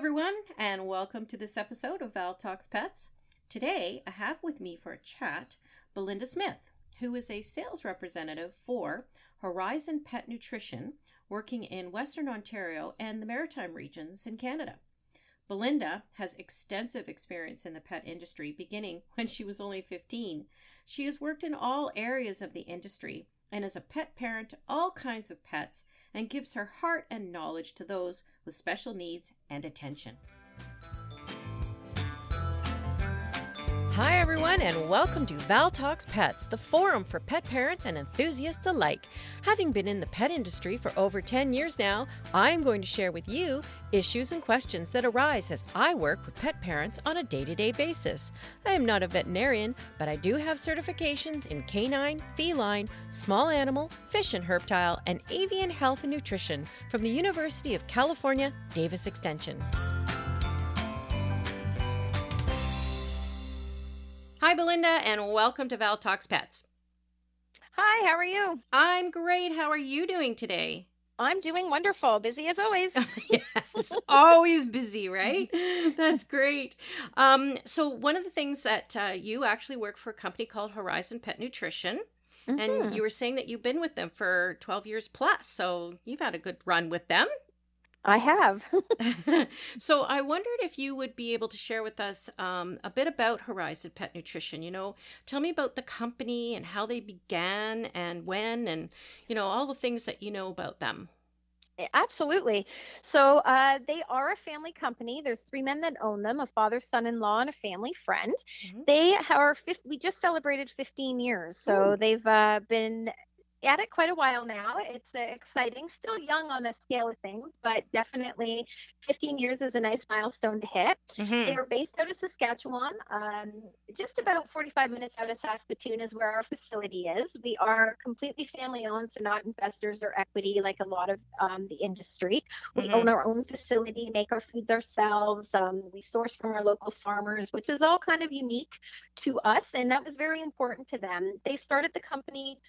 everyone, and welcome to this episode of Val Talks Pets. Today, I have with me for a chat Belinda Smith, who is a sales representative for Horizon Pet Nutrition, working in Western Ontario and the Maritime Regions in Canada. Belinda has extensive experience in the pet industry, beginning when she was only 15. She has worked in all areas of the industry and is a pet parent to all kinds of pets and gives her heart and knowledge to those with special needs and attention. Hi everyone, and welcome to Val Talks Pets, the forum for pet parents and enthusiasts alike. Having been in the pet industry for over 10 years now, I'm going to share with you issues and questions that arise as I work with pet parents on a day-to-day basis. I am not a veterinarian, but I do have certifications in canine, feline, small animal, fish and herptile, and avian health and nutrition from the University of California, Davis Extension. Hi, Belinda, and welcome to Val Talks Pets. Hi, how are you? I'm great. How are you doing today? I'm doing wonderful. Busy as always. Yes, always busy, right? That's great. So one of the things that you actually work for a company called Horizon Pet Nutrition, and you were saying that you've been with them for 12 years plus, so you've had a good run with them. I have. So I wondered if you would be able to share with us a bit about Horizon Pet Nutrition. Tell me about the company and how they began and when, and, all the things that you know about them. Absolutely. So they are a family company. There's 3 men that own them, a father, son-in-law, and a family friend. We just celebrated 15 years. So they've been at it quite a while now. It's exciting, still young on the scale of things, but definitely 15 years is a nice milestone to hit. They are based out of Saskatchewan, just about 45 minutes out of Saskatoon is where our facility is. We are completely family owned, so not investors or equity like a lot of the industry. We own our own facility, make our foods ourselves. We source from our local farmers, which is all kind of unique to us, and that was very important to them. They started the company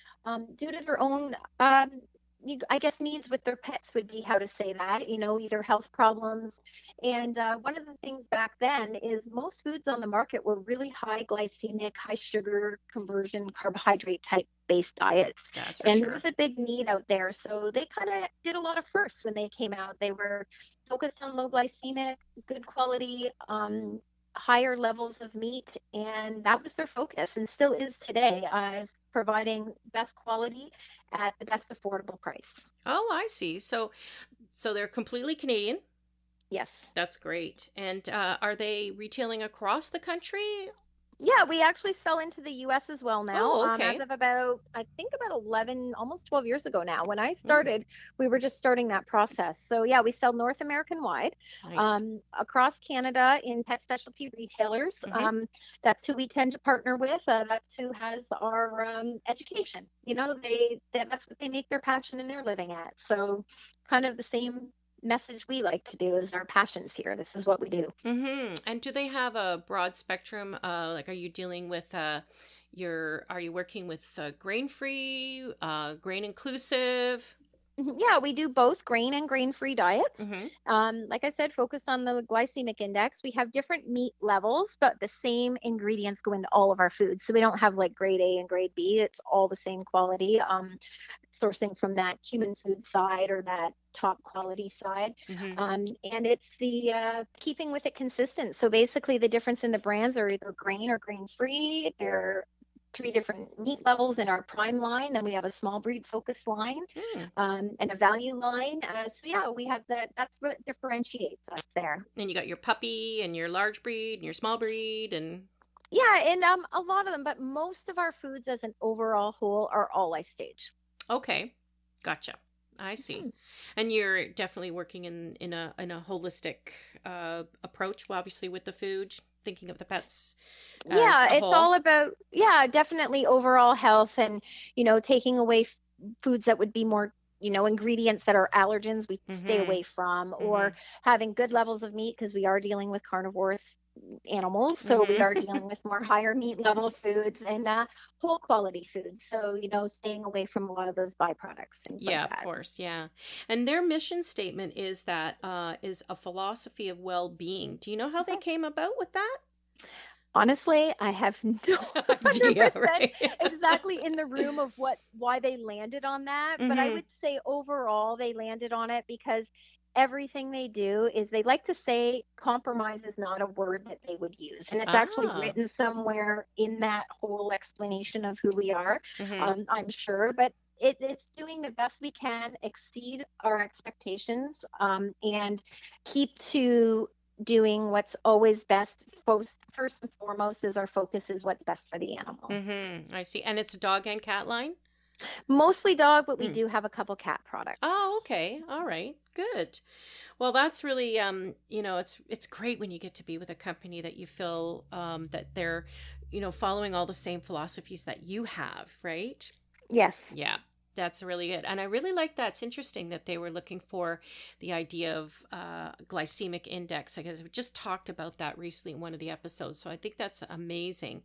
due to their own needs with their pets would be how to say that, either health problems. And one of the things back then is most foods on the market were really high glycemic, high sugar conversion, carbohydrate type based diets. And there was a big need out there. So they kind of did a lot of firsts when they came out. They were focused on low glycemic, good quality, higher levels of meat, and that was their focus and still is today, is providing best quality at the best affordable price. Oh, I see. So they're completely Canadian? Yes. That's great. And are they retailing across the country? Yeah, we actually sell into the U.S. as well now. Oh, okay. As of about 11, almost 12 years ago now. When I started, we were just starting that process. So yeah, we sell North American wide, across Canada in pet specialty retailers. That's who we tend to partner with. That's who has our education. That's what they make their passion and their living at. So kind of the same message we like to do is our passions here. This is what we do. And do they have a broad spectrum? Are you dealing with are you working with grain-free, grain inclusive? Yeah, we do both grain and grain-free diets. Like I said, focused on the glycemic index. We have different meat levels, but the same ingredients go into all of our foods. So we don't have like grade A and grade B. It's all the same quality, sourcing from that human food side or that top quality side. And it's the keeping with it consistent. So basically the difference in the brands are either grain or grain-free. They're 3 different meat levels in our prime line. Then we have a small breed focus line and a value line. So yeah, we have that's what differentiates us there. And you got your puppy and your large breed and your small breed and... Yeah, and a lot of them, but most of our foods as an overall whole are all life stage. Okay, gotcha. I see. And you're definitely working in a holistic approach, obviously, with the food, thinking of the pets. It's all about, definitely overall health and, taking away foods that would be more ingredients that are allergens we stay Mm-hmm. away from, or Mm-hmm. having good levels of meat, because we are dealing with carnivorous animals. So we are Mm-hmm. dealing with more higher meat level foods and whole quality foods. So, staying away from a lot of those byproducts, things like Yeah, of that. course. Yeah. And their mission statement is that is a philosophy of well-being. Do you know how they Mhm. came about with that? Honestly, I have no Idea, 100% right? exactly in the room of why they landed on that, but I Mm-hmm. would say overall they landed on it because everything they do is, they like to say compromise is not a word that they would use. And it's actually Ah. written somewhere in that whole explanation of who we are, Mm-hmm. I'm sure. But it's doing the best we can, exceed our expectations, and keep to doing what's always best. First and foremost is our focus is what's best for the animal. Mm-hmm. I see. And it's a dog and cat line? Mostly dog, but we Mm. do have a couple cat products. Oh, okay. All right. Good. Well, that's really it's great when you get to be with a company that you feel that they're, following all the same philosophies that you have, right? Yes. Yeah. That's really good. And I really like that. It's interesting that they were looking for the idea of glycemic index, because we just talked about that recently in one of the episodes. So I think that's amazing.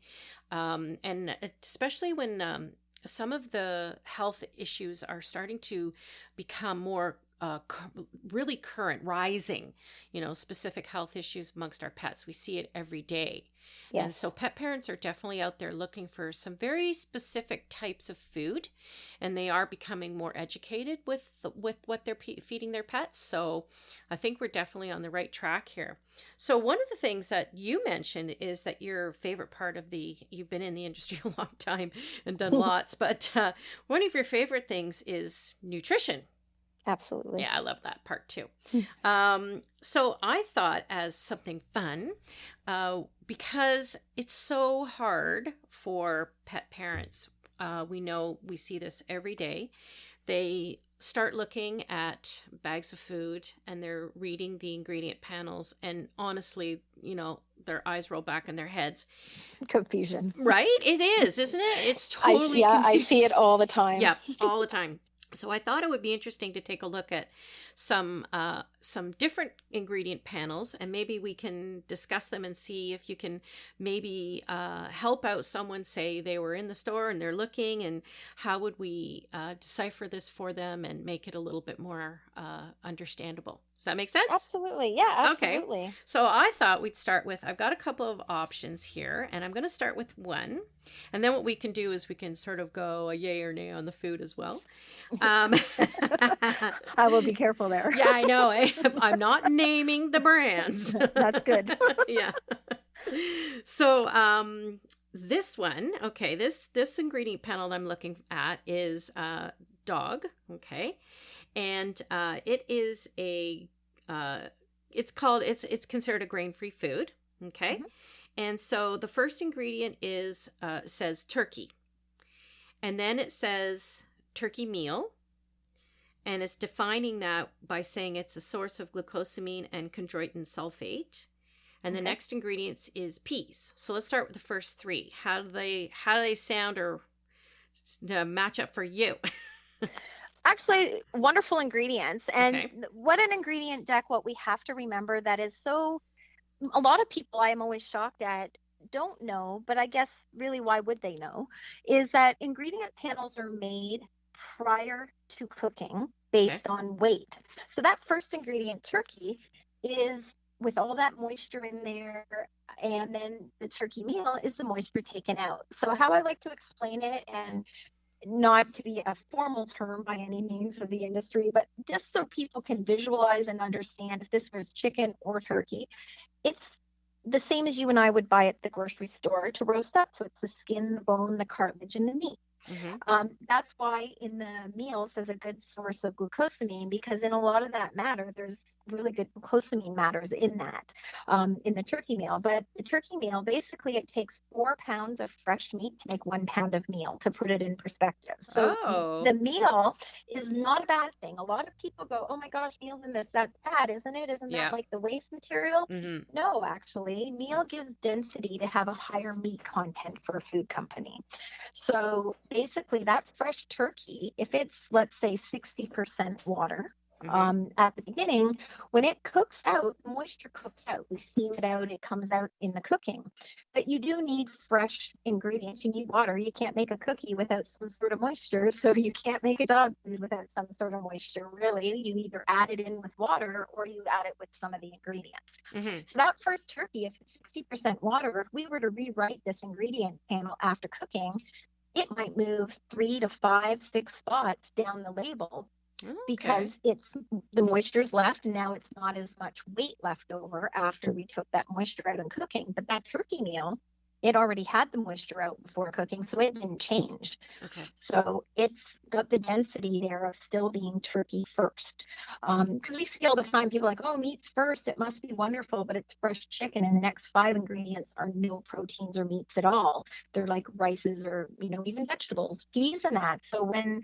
And especially when some of the health issues are starting to become more really current, rising, specific health issues amongst our pets. We see it every day. And so Yes. pet parents are definitely out there looking for some very specific types of food, and they are becoming more educated with what they're feeding their pets. So I think we're definitely on the right track here. So one of the things that you mentioned is that your favorite part of you've been in the industry a long time and done lots, but one of your favorite things is nutrition. Absolutely. Yeah, I love that part too. So I thought, as something fun, because it's so hard for pet parents. We see this every day. They start looking at bags of food and they're reading the ingredient panels, and honestly, their eyes roll back in their heads. Confusion. Right? It is, isn't it? It's totally Yeah, I see it confusing. all the time. Yeah, all the time. So I thought it would be interesting to take a look at some different ingredient panels, and maybe we can discuss them and see if you can maybe help out someone. Say they were in the store and they're looking, and how would we decipher this for them and make it a little bit more understandable? Does that make sense? Absolutely. Yeah, Okay. absolutely. So I thought we'd start with, I've got a couple of options here, and I'm going to start with one. And then what we can do is we can sort of go a yay or nay on the food as well. Um, I will be careful there. yeah, I know. I'm not naming the brands. That's good. Yeah. So this one, okay, this ingredient panel I'm looking at is dog, okay, and it is it's considered a grain-free food, okay. Mm-hmm. And so the first ingredient says turkey, and then it says turkey meal, and it's defining that by saying it's a source of glucosamine and chondroitin sulfate. And the next ingredients is peas. So let's start with the first three. How do they sound or match up for you? Actually, wonderful ingredients. And Okay. what an ingredient deck, what we have to remember that is so, a lot of people I am always shocked at don't know, but I guess really why would they know, is that ingredient panels are made prior to cooking Okay. based on weight. So that first ingredient, turkey, is with all that moisture in there, and then the turkey meal is the moisture taken out. So how I like to explain it, and not to be a formal term by any means of the industry, but just so people can visualize and understand if this was chicken or turkey, it's the same as you and I would buy at the grocery store to roast up. So it's the skin, the bone, the cartilage, and the meat. That's why in the meals there's a good source of glucosamine, because in a lot of that matter, there's really good glucosamine matters in that, in the turkey meal. But the turkey meal, basically it takes 4 pounds of fresh meat to make 1 pound of meal, to put it in perspective. So Oh. the meal is not a bad thing. A lot of people go, oh my gosh, meals in this, that's bad, isn't it? Isn't Yeah. that like the waste material? Mm-hmm. No, actually, meal gives density to have a higher meat content for a food company. So basically that fresh turkey, if it's, let's say, 60% water, Mm-hmm. at the beginning, when it cooks out, moisture cooks out. We steam it out, it comes out in the cooking. But you do need fresh ingredients. You need water. You can't make a cookie without some sort of moisture. So you can't make a dog food without some sort of moisture, really. You either add it in with water or you add it with some of the ingredients. Mm-hmm. So that first turkey, if it's 60% water, if we were to rewrite this ingredient panel after cooking, it might move 3 to 5, 6 spots down the label Okay. because it's the moisture's left and now it's not as much weight left over after we took that moisture out in cooking. But that turkey meal, it already had the moisture out before cooking, so it didn't change. Okay. So it's got the density there of still being turkey first. Because we see all the time people like, oh, meat's first, it must be wonderful, but it's fresh chicken and the next 5 ingredients are no proteins or meats at all. They're like rices or, even vegetables, peas and that. So when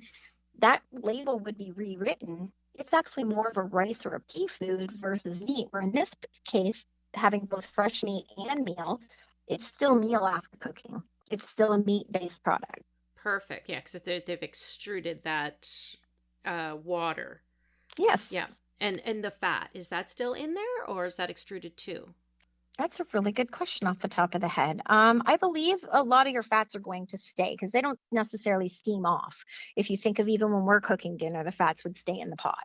that label would be rewritten, it's actually more of a rice or a pea food versus meat, where in this case, having both fresh meat and meal, it's still meal after cooking. It's still a meat-based product. Perfect. Yeah, because they've extruded that water. Yes. Yeah. And the fat, is that still in there or is that extruded too? That's a really good question off the top of the head. I believe a lot of your fats are going to stay because they don't necessarily steam off. If you think of even when we're cooking dinner, the fats would stay in the pot.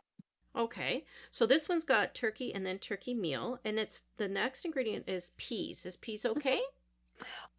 Okay. So this one's got turkey and then turkey meal. And it's the next ingredient is peas. Is peas okay?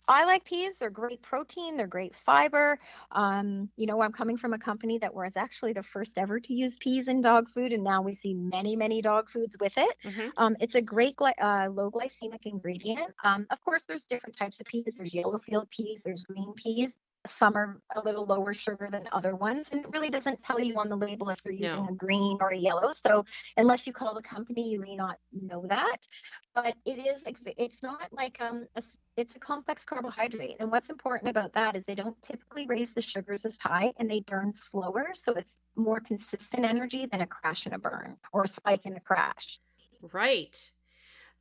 I like peas. They're great protein. They're great fiber. I'm coming from a company that was actually the first ever to use peas in dog food, and now we see many, many dog foods with it. Mm-hmm. It's a great low glycemic ingredient. Of course, there's different types of peas. There's yellow field peas. There's green peas. Some are a little lower sugar than other ones, and it really doesn't tell you on the label if you're using a green or a yellow. So unless you call the company, you may not know that. But it's not like it's a complex carbohydrate. And what's important about that is they don't typically raise the sugars as high and they burn slower. So it's more consistent energy than a crash and a burn or a spike and a crash. Right.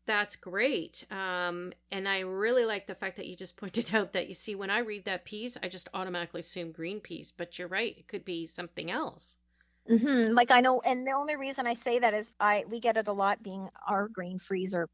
That's great. And I really like the fact that you just pointed out that, you see, when I read that peas, I just automatically assume green peas, but you're right. It could be something else. Mm-hmm. Like I know, and the only reason I say that is we get it a lot being our grain freezer.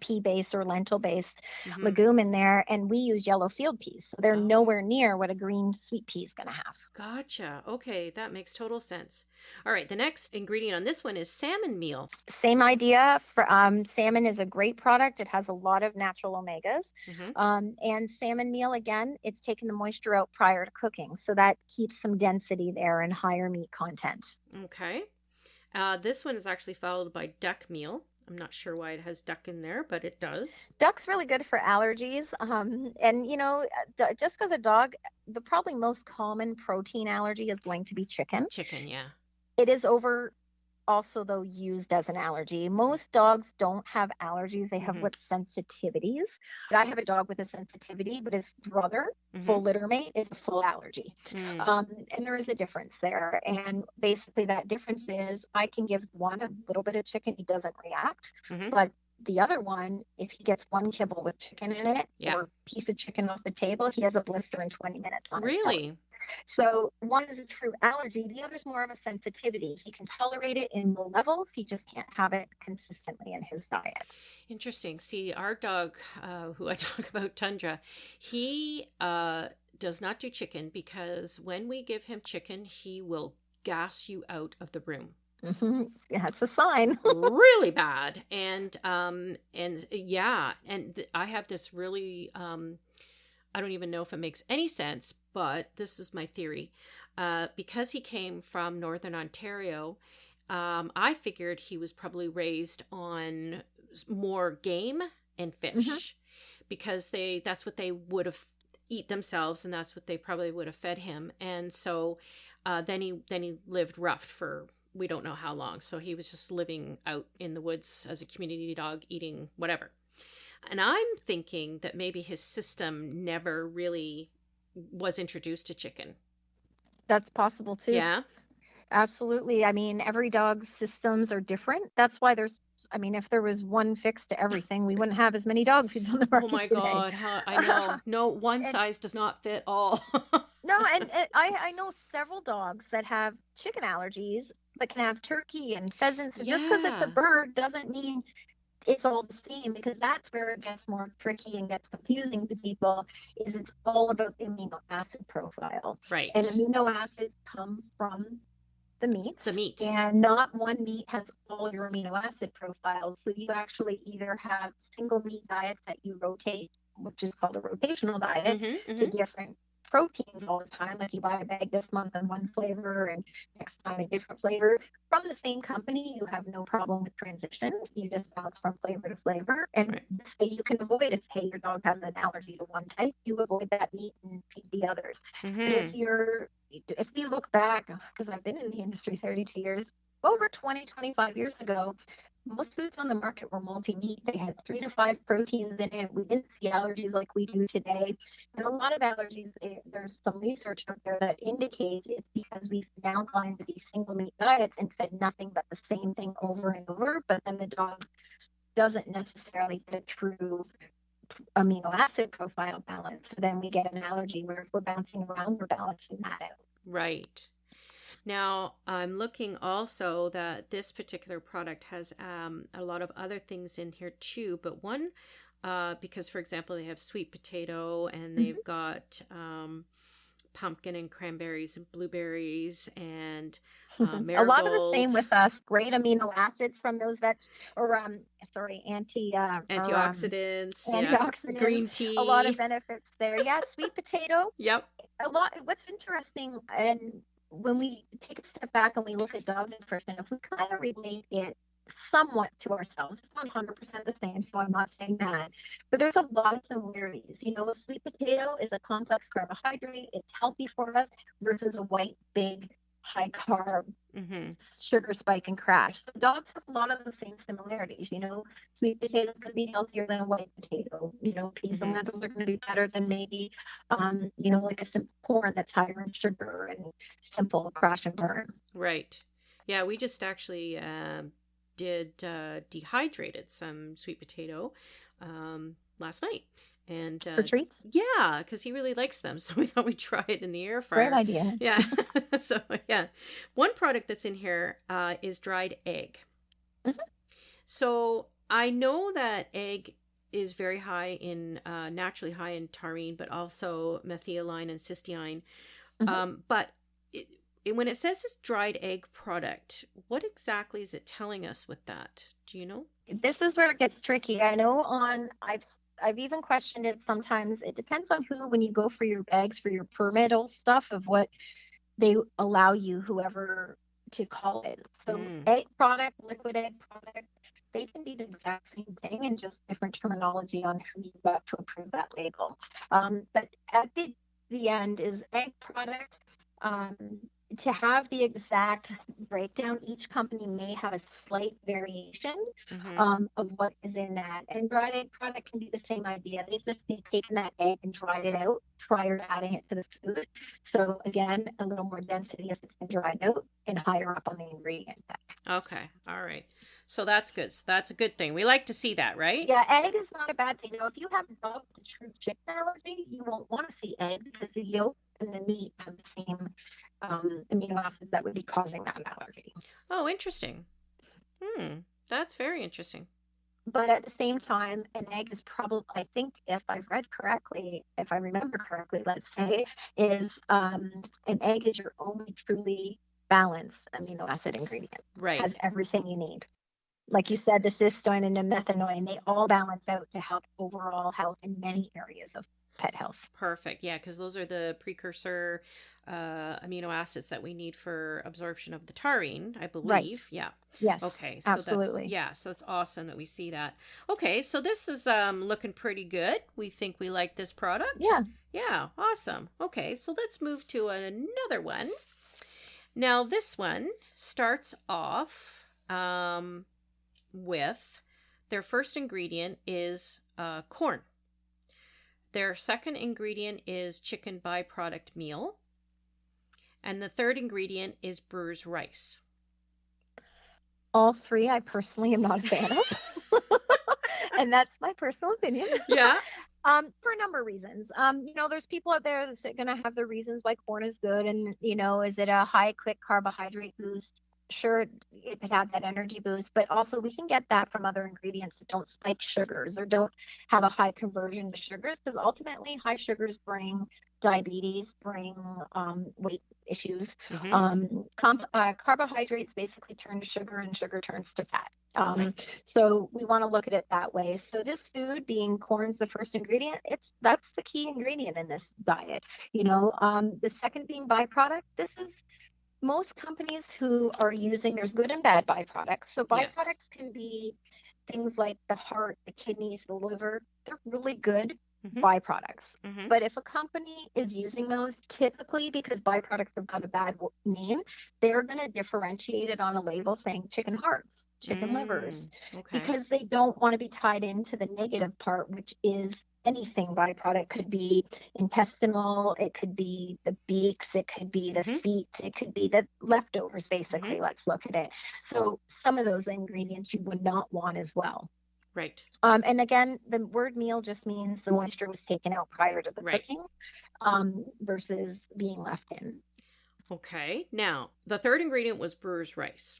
Pea-based or lentil-based legume in there, and we use yellow field peas. So they're nowhere near what a green sweet pea is going to have. Gotcha. Okay, that makes total sense. All right, the next ingredient on this one is salmon meal. Same idea. Salmon is a great product. It has a lot of natural omegas. And salmon meal, again, it's taking the moisture out prior to cooking. So that keeps some density there and higher meat content. Okay. This one is actually followed by duck meal. I'm not sure why it has duck in there, but it does. Duck's really good for allergies. And, just because a dog, the probably most common protein allergy is going to be chicken. Chicken, yeah. It is also, though, used as an allergy. Most dogs don't have allergies. They have what's sensitivities. But I have a dog with a sensitivity, but his brother, full litter mate, is a full allergy. And there is a difference there. And basically that difference is I can give one a little bit of chicken, he doesn't react. But the other one, if he gets one kibble with chicken in it or a piece of chicken off the table, he has a blister in 20 minutes on his belly. So one is a true allergy. The other is more of a sensitivity. He can tolerate it in low levels. He just can't have it consistently in his diet. Interesting. See, our dog, who I talk about, Tundra, he does not do chicken because when we give him chicken, he will gas you out of the room. Yeah, it's a sign. Really bad. And I have this really, I don't even know if it makes any sense, but this is my theory. Because he came from Northern Ontario, I figured he was probably raised on more game and fish because that's what they would have eat themselves, and that's what they probably would have fed him. And so then he lived rough for we don't know how long. So he was just living out in the woods as a community dog, eating whatever. And I'm thinking that maybe his system never really was introduced to chicken. That's possible too. Yeah. Absolutely. I mean, every dog's systems are different. That's why if there was one fix to everything, we wouldn't have as many dog foods on the market today. Oh my God. I know. No, one size does not fit all. No, and I know several dogs that have chicken allergies, but can have turkey and pheasants. So just because it's a Yeah. bird doesn't mean it's all the same, because that's where it gets more tricky and gets confusing to people, is it's all about the amino acid profile. And Right. amino acids come from the The meats, meat. and not one meat has all your amino acid profiles. So you actually either have single meat diets that you rotate, which is called a rotational diet, Mm-hmm. to Mm-hmm. different proteins all the time. Like you buy a bag this month in one flavor and next time a different flavor. From the same company, you have no problem with transition. You just bounce from flavor to flavor. And Right. this way you can avoid, if, hey, your dog has an allergy to one type, you avoid that meat and feed the others. But Mm-hmm. if we look back, because I've been in the industry 32 years, over 20, 25 years ago, most foods on the market were multi-meat. They had 3 to 5 proteins in it. We didn't see allergies like we do today. And a lot of allergies, there's some research out there that indicates it's because we've now gone into these single meat diets and fed nothing but the same thing over and over. But then the dog doesn't necessarily get a true amino acid profile balance. So then we get an allergy where if we're bouncing around, we're balancing that out. Right. Now, I'm looking also that this particular product has a lot of other things in here too, but one, because for example, they have sweet potato and Mm-hmm. they've got pumpkin and cranberries and blueberries and A lot of the same marigolds, with us. Great amino acids from those or antioxidants, yeah, antioxidants. green A lot of tea. benefits there. Yeah, sweet potato. Yep. A lot. What's interesting, and when we take a step back and we look at dog nutrition, if we kind of relate it somewhat to ourselves, it's not 100% the same, so I'm not saying that, but there's a lot of similarities. A sweet potato is a complex carbohydrate. It's healthy for us versus a white, big, high carb Mm-hmm. sugar spike and crash. So dogs have a lot of the same similarities. Sweet potatoes going to be healthier than a white potato. Peas and Mm-hmm. lentils are going to be better than maybe, like a simple corn that's higher in sugar and simple crash and burn. Right. Yeah, we just actually did dehydrated some sweet potato last night. And For treats? yeah, because he really likes them. So we thought we'd try it in the air Great fryer. idea. Yeah. So, yeah. One product that's in here is dried egg. Mhm. So I know that egg is very high in, naturally high in taurine, but also methionine and cysteine. Mhm. But when it says it's dried egg product, what exactly is it telling us with that? Do you know? This is where it gets tricky. I know I've even questioned it sometimes. It depends on who, when you go for your bags for your permittal stuff, of what they allow you, whoever, to call it. So Mm. egg product, liquid egg product, they can be the exact same thing and just different terminology on who you got to approve that label. But at the end is egg product. Um, to have the exact breakdown, each company may have a slight variation Mm-hmm. of what is in that. And dried egg product can be the same idea. They've just taken that egg and dried it out prior to adding it to the food. So again, a little more density if it's been dried out and higher up on the ingredient pack. Okay. All right. So that's good. So that's a good thing. We like to see that, right? Yeah, egg is not a bad thing. If you have a dog with a true chicken allergy, you won't want to see egg because the yolk and the meat have the same amino acids that would be causing that allergy. Oh, interesting. That's very interesting. But at the same time, an egg is probably, I think, if I've read correctly, if I remember correctly, let's say, is an egg is your only truly balanced amino acid ingredient. Right. Has everything you need. Like you said, the cysteine and the methanoid, they all balance out to help overall health in many areas of pet health. Perfect. Yeah, because those are the precursor amino acids that we need for absorption of the taurine, I believe. Right. Yeah. Yes. Okay. So absolutely. so that's awesome that we see that. Okay, so this is looking pretty good. We think we like this product. Yeah. Yeah. Awesome. Okay, so let's move to another one. Now this one starts off with their first ingredient is corn. Their second ingredient is chicken byproduct meal. And the third ingredient is brewer's rice. All three I personally am not a fan of. And that's my personal opinion. Yeah. For a number of reasons. There's people out there that's going to have their reasons why corn is good. And, is it a high, quick carbohydrate boost? Sure, it could have that energy boost, but also we can get that from other ingredients that don't spike sugars or don't have a high conversion to sugars, because ultimately high sugars bring diabetes, bring weight issues. Carbohydrates basically turn to sugar, and sugar turns to fat. So we want to look at it that way. So this food, being corn's the first ingredient, that's the key ingredient in this diet. The second being byproduct. This is most companies who are using, there's good and bad byproducts. So byproducts can be things like the heart, the kidneys, the liver. They're really good byproducts. But if a company is using those, typically because byproducts have got a bad name, they're going to differentiate it on a label saying chicken hearts, chicken livers, because they don't want to be tied into the negative part, which is anything byproduct. Could be intestinal, it could be the beaks, it could be the feet, it could be the leftovers, basically. Let's look at it. So some of those ingredients you would not want as well. Right. And again, the word meal just means the moisture was taken out prior to the cooking, versus being left in. Okay. Now, the third ingredient was brewer's rice.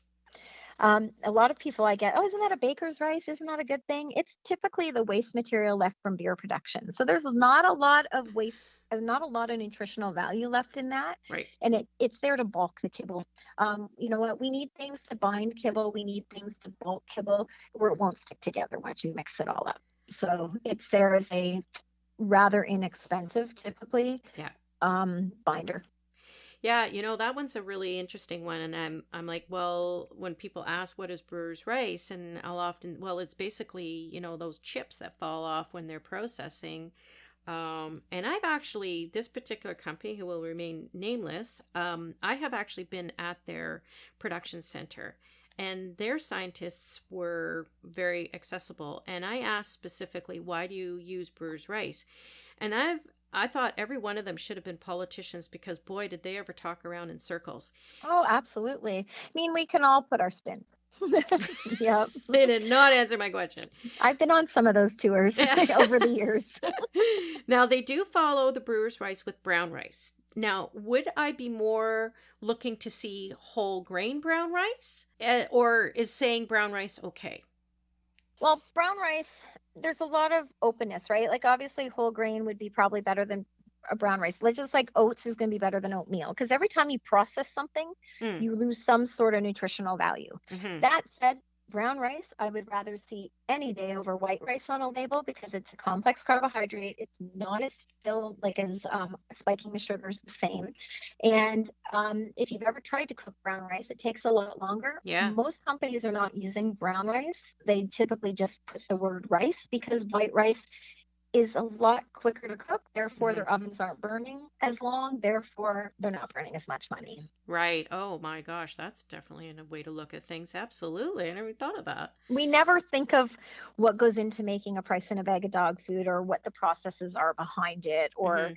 A lot of people I get, isn't that a baker's rice? Isn't that a good thing? It's typically the waste material left from beer production. So there's not a lot of waste, not a lot of nutritional value left in that. Right. And it's there to bulk the kibble. You know what? We need things to bind kibble. We need things to bulk kibble, where it won't stick together once you mix it all up. So it's there as a rather inexpensive, typically, binder. Yeah, that one's a really interesting one. And I'm like, well, when people ask what is brewer's rice, and I'll often, it's basically, those chips that fall off when they're processing. And I've actually, this particular company, who will remain nameless, I have actually been at their production center, and their scientists were very accessible. And I asked specifically, why do you use brewer's rice? And I thought every one of them should have been politicians, because boy, did they ever talk around in circles. Oh, absolutely. I mean, we can all put our spins. Yep. They did not answer my question. I've been on some of those tours over the years. Now, they do follow the brewer's rice with brown rice. Now, would I be more looking to see whole grain brown rice, or is saying brown rice okay? Well, brown rice, there's a lot of openness, right? Like obviously whole grain would be probably better than a brown rice. Let's just like oats is going to be better than oatmeal, because every time you process something, you lose some sort of nutritional value. That said, brown rice, I would rather see any day over white rice on a label, because it's a complex carbohydrate. It's not as filled, like as spiking the sugars the same. And if you've ever tried to cook brown rice, it takes a lot longer. Yeah. Most companies are not using brown rice. They typically just put the word rice, because white rice is a lot quicker to cook. Therefore, their ovens aren't burning as long. Therefore, they're not burning as much money. Right. Oh my gosh, that's definitely a way to look at things. Absolutely. I never thought of that. We never think of what goes into making a price in a bag of dog food, or what the processes are behind it, or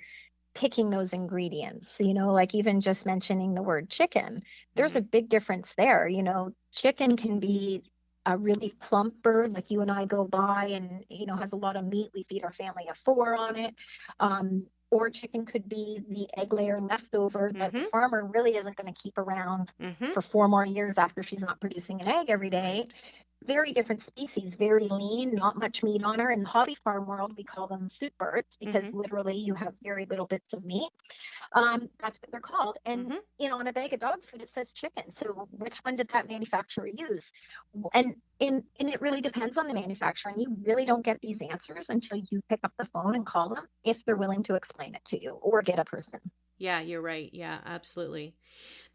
picking those ingredients. Like even just mentioning the word chicken, there's a big difference there. Chicken can be a really plump bird, like you and I go by, and has a lot of meat. We feed our family of 4 on it. Or chicken could be the egg layer leftover that the farmer really isn't going to keep around for 4 more years after she's not producing an egg every day. Very different species, very lean, not much meat on her. In the hobby farm world, we call them soup birds, because literally you have very little bits of meat. That's what they're called. And, on a bag of dog food, it says chicken. So which one did that manufacturer use? And it really depends on the manufacturer. And you really don't get these answers until you pick up the phone and call them, if they're willing to explain it to you, or get a person. Yeah, you're right. Yeah, absolutely.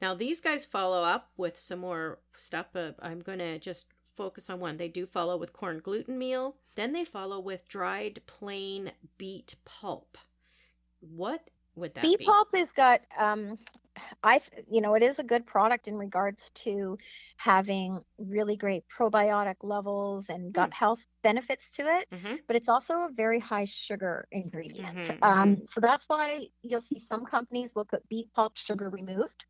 Now, these guys follow up with some more stuff. I'm going to just focus on one. They do follow with corn gluten meal. Then they follow with dried plain beet pulp. What would that be? Beet pulp has got, it is a good product in regards to having really great probiotic levels and gut health benefits to it, but it's also a very high sugar ingredient. So that's why you'll see some companies will put beet pulp sugar removed,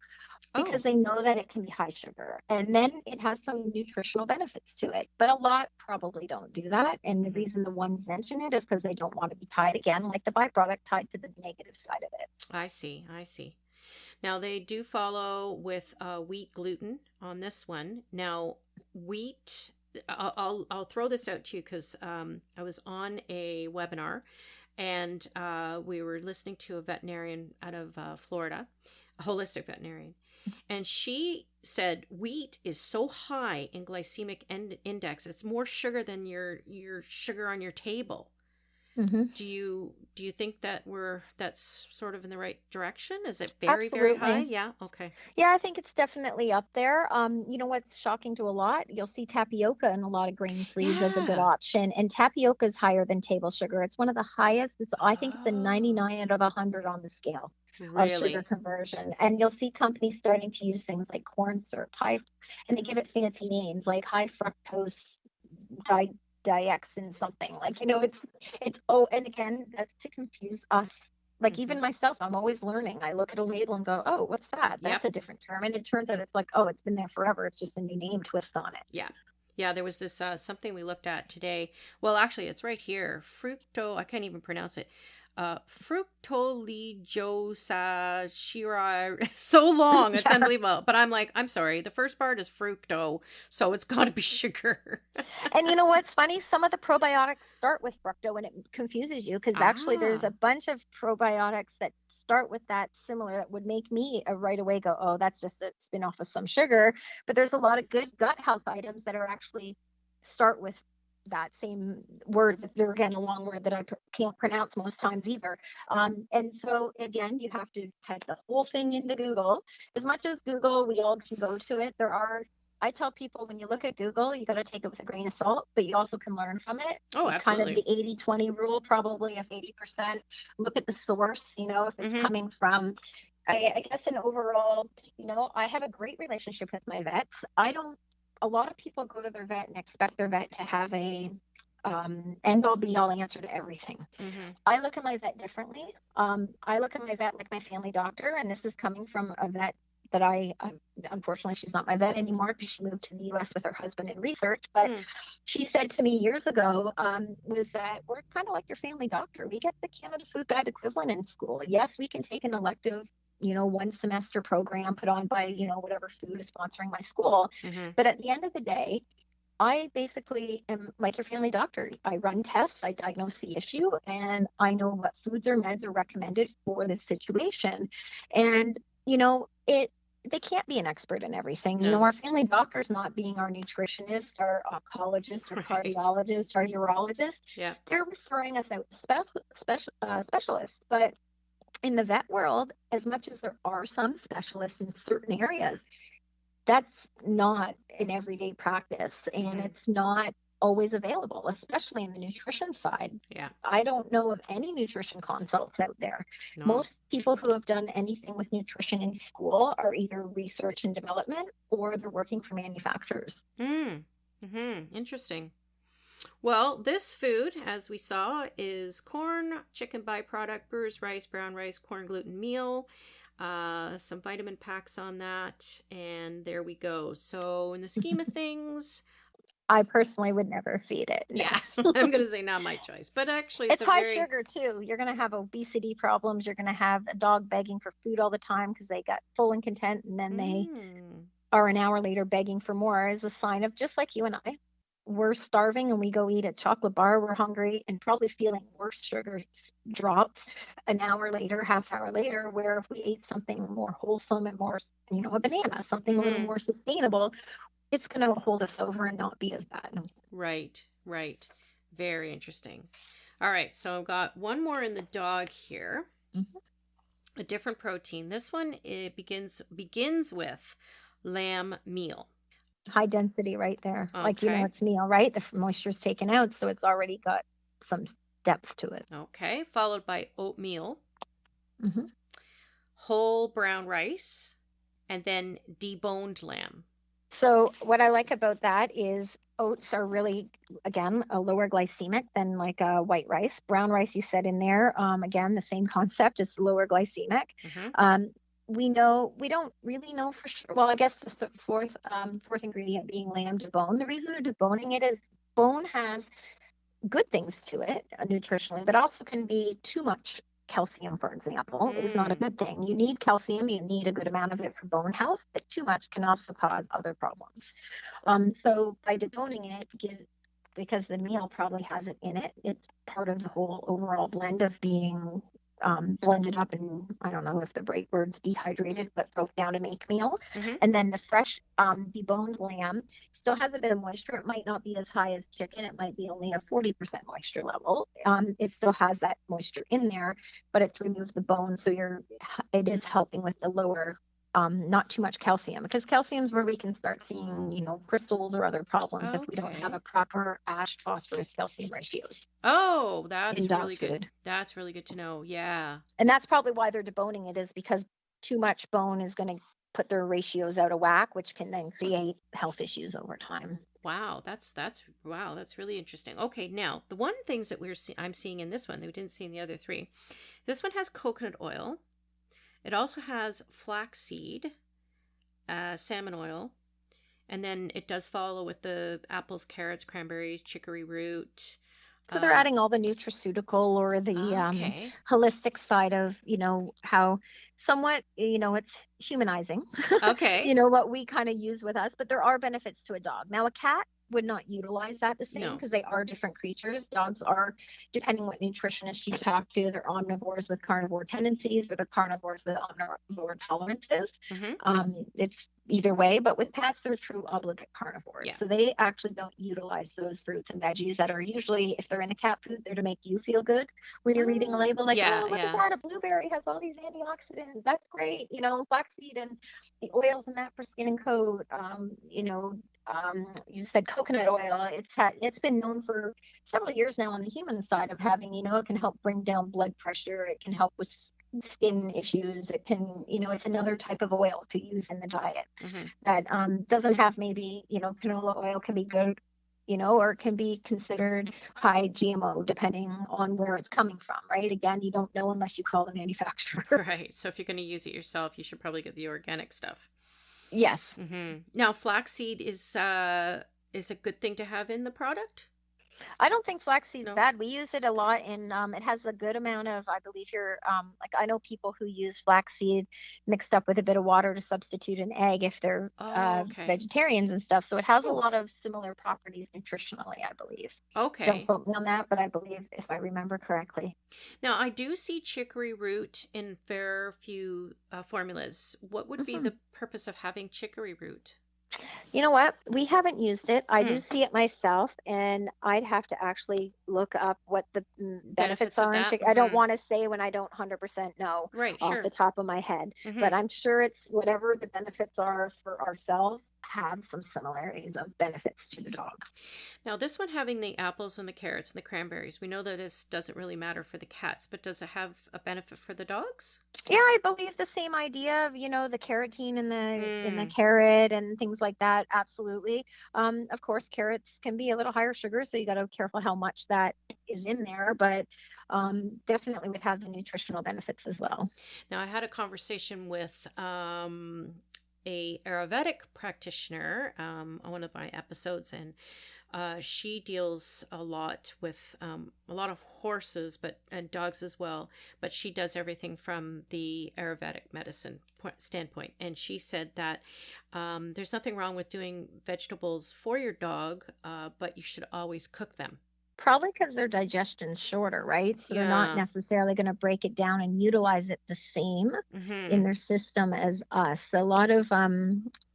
because they know that it can be high sugar. And then it has some nutritional benefits to it. But a lot probably don't do that. And the reason the ones mention it is because they don't want to be tied again, like the byproduct tied to the negative side of it. I see. Now they do follow with wheat gluten on this one. Now wheat, I'll throw this out to you because I was on a webinar and we were listening to a veterinarian out of Florida, a holistic veterinarian. And she said wheat is so high in glycemic index. It's more sugar than your sugar on your table. Mm-hmm. Do you think that that's sort of in the right direction? Is it very, Absolutely. very high? Yeah. Okay. Yeah, I think it's definitely up there. You know what's shocking to a lot? You'll see tapioca in a lot of grain-frees as a good option, and tapioca is higher than table sugar. It's one of the highest. I think it's a 99 out of 100 on the scale of sugar conversion. And you'll see companies starting to use things like corn syrup, and they give it fancy names like high fructose Diex something, like, it's and again, that's to confuse us. Like even myself, I'm always learning. I look at a label and go, oh, what's that? That's a different term. And it turns out it's like, oh, it's been there forever. It's just a new name twist on it. Yeah, there was this something we looked at today. Well, actually, it's right here. I can't even pronounce it. Fructoligosa shira. So long, it's unbelievable. But I'm like, I'm sorry. The first part is fructo, so it's got to be sugar. And you know what's funny? Some of the probiotics start with fructo, and it confuses you because actually there's a bunch of probiotics that start with that similar that would make me right away go, oh, that's just a spin-off of some sugar. But there's a lot of good gut health items that are actually start with that same word, but they're again a long word that I can't pronounce most times either. And so again, you have to type the whole thing into Google. As much as Google, we all can go to it. I tell people when you look at Google, you got to take it with a grain of salt, but you also can learn from it. Oh, absolutely. Kind of the 80-20 rule, probably of 80%. Look at the source, if it's coming from. I guess in overall, I have a great relationship with my vets. A lot of people go to their vet and expect their vet to have a end-all be-all answer to everything. I look at my vet differently. I look at my vet like my family doctor, and this is coming from a vet that unfortunately, she's not my vet anymore because she moved to the U.S. with her husband in research. But she said to me years ago, was that we're kind of like your family doctor. We get the Canada Food Guide equivalent in school. Yes, we can take an elective 1 semester program put on by, whatever food is sponsoring my school. But at the end of the day, I basically am like your family doctor. I run tests, I diagnose the issue, and I know what foods or meds are recommended for this situation. And, they can't be an expert in everything. No. Our family doctor's not being our nutritionist, our oncologist, our cardiologist, our urologist. Yeah. They're referring us out to specialists. But in the vet world, as much as there are some specialists in certain areas, that's not an everyday practice, and it's not always available, especially in the nutrition side. Yeah. I don't know of any nutrition consults out there. No. Most people who have done anything with nutrition in school are either research and development or they're working for manufacturers. Interesting. Well, this food, as we saw, is corn, chicken byproduct, brewer's rice, brown rice, corn gluten meal, some vitamin packs on that, and there we go. So in the scheme of things, I personally would never feed it. No. Yeah, I'm going to say not my choice, but actually it's high sugar too. You're going to have obesity problems. You're going to have a dog begging for food all the time because they got full and content, and then they are an hour later begging for more, is a sign of, just like you and I, we're starving and we go eat a chocolate bar, we're hungry and probably feeling worse sugar drops an hour later, half hour later, where if we ate something more wholesome and more, a banana, something a little more sustainable, it's going to hold us over and not be as bad. Right. Very interesting. All right. So I've got one more in the dog here. A different protein. This one, it begins with lamb meal. High density right there. Okay. Like, it's meal, right? The moisture is taken out, so it's already got some depth to it. Okay. Followed by oatmeal, whole brown rice, and then deboned lamb. So what I like about that is oats are really, again, a lower glycemic than like white rice. Brown rice, you said in there, again, the same concept, it's lower glycemic. we don't really know for sure. Well, I guess the fourth ingredient being lamb debone. The reason they're deboning it is bone has good things to it nutritionally, but also can be too much calcium, for example, is not a good thing. You need calcium, you need a good amount of it for bone health, but too much can also cause other problems. So by deboning it, because the meal probably has it in it, it's part of the whole overall blend of being blended up, and I don't know if the right word's dehydrated, but broke down to make meal. And then the fresh deboned lamb still has a bit of moisture. It might not be as high as chicken. It might be only a 40% moisture level. It still has that moisture in there, but it's removed the bone. So it is helping with the lower not too much calcium, because calcium is where we can start seeing, crystals or other problems if we don't have a proper ash phosphorus calcium ratios. Oh, that's really good. That's really good to know. Yeah. And that's probably why they're deboning it, is because too much bone is going to put their ratios out of whack, which can then create health issues over time. Wow, that's really interesting. Okay, now the one things that I'm seeing in this one that we didn't see in the other three. This one has coconut oil. It also has flaxseed, salmon oil, and then it does follow with the apples, carrots, cranberries, chicory root. So they're adding all the nutraceutical or the holistic side of, how somewhat, it's humanizing. Okay. What we kind of use with us, but there are benefits to a dog. Now, a cat would not utilize that the same, because they are different creatures. Dogs are, depending what nutritionist you talk to, they're omnivores with carnivore tendencies, or they're carnivores with omnivore tolerances. It's either way, but with pets, they're true obligate carnivores. So they actually don't utilize those fruits and veggies that are usually, if they're in a cat food, they're to make you feel good when you're reading a label, like, oh, look at that, a blueberry has all these antioxidants, that's great, flaxseed and the oils in that for skin and coat. You said coconut oil. It's been known for several years now on the human side of having, it can help bring down blood pressure. It can help with skin issues. It can, it's another type of oil to use in the diet that doesn't have maybe, canola oil can be good, or it can be considered high GMO depending on where it's coming from, right? Again, you don't know unless you call the manufacturer. Right. So if you're going to use it yourself, you should probably get the organic stuff. Yes. Now, flaxseed is a good thing to have in the product? I don't think flaxseed is bad. We use it a lot, and it has a good amount of, I believe like I know people who use flaxseed mixed up with a bit of water to substitute an egg if they're vegetarians and stuff. So it has a lot of similar properties nutritionally, I believe. Okay. Don't quote me on that, but I believe, if I remember correctly. Now, I do see chicory root in fair few formulas. What would be the purpose of having chicory root? You know what? We haven't used it. I do see it myself, and I'd have to actually look up what the benefits are. I don't want to say when I don't 100% know off the top of my head, but I'm sure it's whatever the benefits are for ourselves have some similarities of benefits to the dog. Now, this one having the apples and the carrots and the cranberries, we know that this doesn't really matter for the cats, but does it have a benefit for the dogs? Yeah, I believe the same idea of, the carotene in the carrot and things like that. Absolutely. Of course, carrots can be a little higher sugar, so you got to be careful how much that is in there, but definitely would have the nutritional benefits as well. Now, I had a conversation with a Ayurvedic practitioner on one of my episodes, and she deals a lot with a lot of horses, and dogs as well. But she does everything from the Ayurvedic medicine standpoint. And she said that there's nothing wrong with doing vegetables for your dog, but you should always cook them. Probably because their digestion's shorter, right? So they're not necessarily going to break it down and utilize it the same in their system as us. A lot of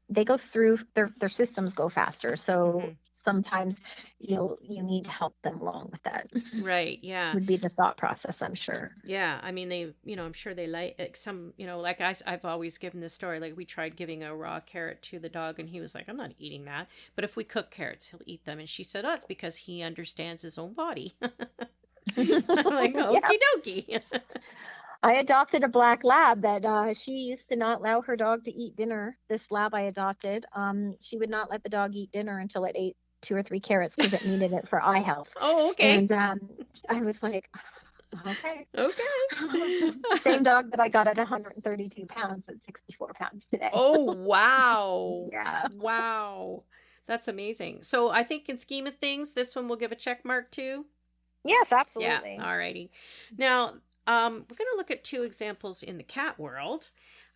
they go through their systems go faster. So sometimes you need to help them along with that. Right. Yeah. Would be the thought process, I'm sure. Yeah. I mean, they, I'm sure they like some, like I've always given this story, like we tried giving a raw carrot to the dog and he was like, I'm not eating that. But if we cook carrots, he'll eat them. And she said, oh, it's because he understands his own body. I'm like, okie dokie. I adopted a black lab that she used to not allow her dog to eat dinner. This lab I adopted, she would not let the dog eat dinner until it ate 2 or 3 carrots because it needed it for eye health. Oh, okay. And I was like, Okay. Okay. Same dog that I got at 132 pounds at 64 pounds today. Oh, wow. Yeah. Wow. That's amazing. So I think in scheme of things, this one will give a check mark too. Yes, Yeah. absolutely. All righty. Now, we're going to look at two examples in the cat world.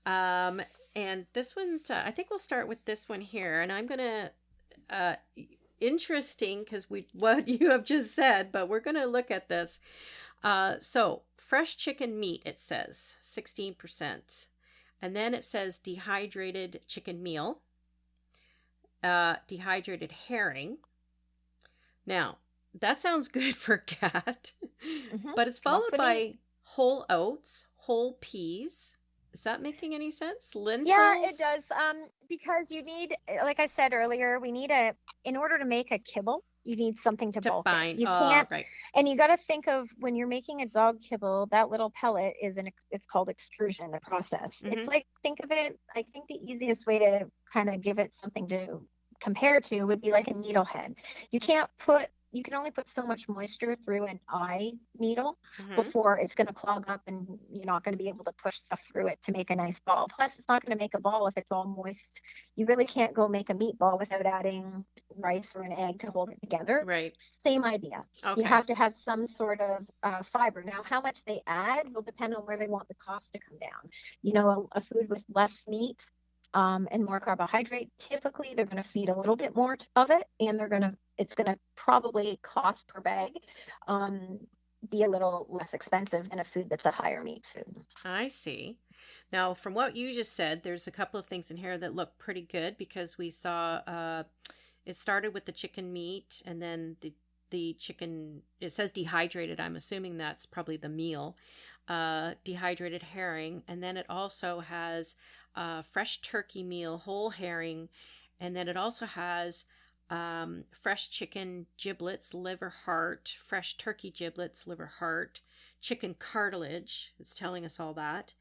Um, and this one, I think we'll start with this one here. And I'm going to, interesting because what you have just said, but we're going to look at this. So fresh chicken meat, it says 16%. And then it says dehydrated chicken meal, dehydrated herring. Now, that sounds good for a cat, but it's followed by whole oats, whole peas. Is that making any sense? Lentils? Yeah, it does. Because you need, like I said earlier, in order to make a kibble, you need something to bulk it. You can't, right. and you got to think of when you're making a dog kibble, that little pellet it's called extrusion, the process. Mm-hmm. It's like, think of it, I think the easiest way to kind of give it something to compare to would be like a needlehead. You can only put so much moisture through an eye needle before it's going to clog up and you're not going to be able to push stuff through it to make a nice ball. Plus, it's not going to make a ball if it's all moist. You really can't go make a meatball without adding rice or an egg to hold it together. Right. Same idea. Okay. You have to have some sort of fiber. Now, how much they add will depend on where they want the cost to come down. You know, a food with less meat and more carbohydrate, typically they're going to feed a little bit more of it, and it's going to probably cost per bag be a little less expensive than a food that's a higher meat food. I see. Now, from what you just said, there's a couple of things in here that look pretty good because we saw it started with the chicken meat and then the chicken, it says dehydrated. I'm assuming that's probably the meal. Dehydrated herring, and then it also has fresh turkey meal, whole herring, and then it also has fresh chicken giblets, liver heart, fresh turkey giblets, liver heart, chicken cartilage. It's telling us all that.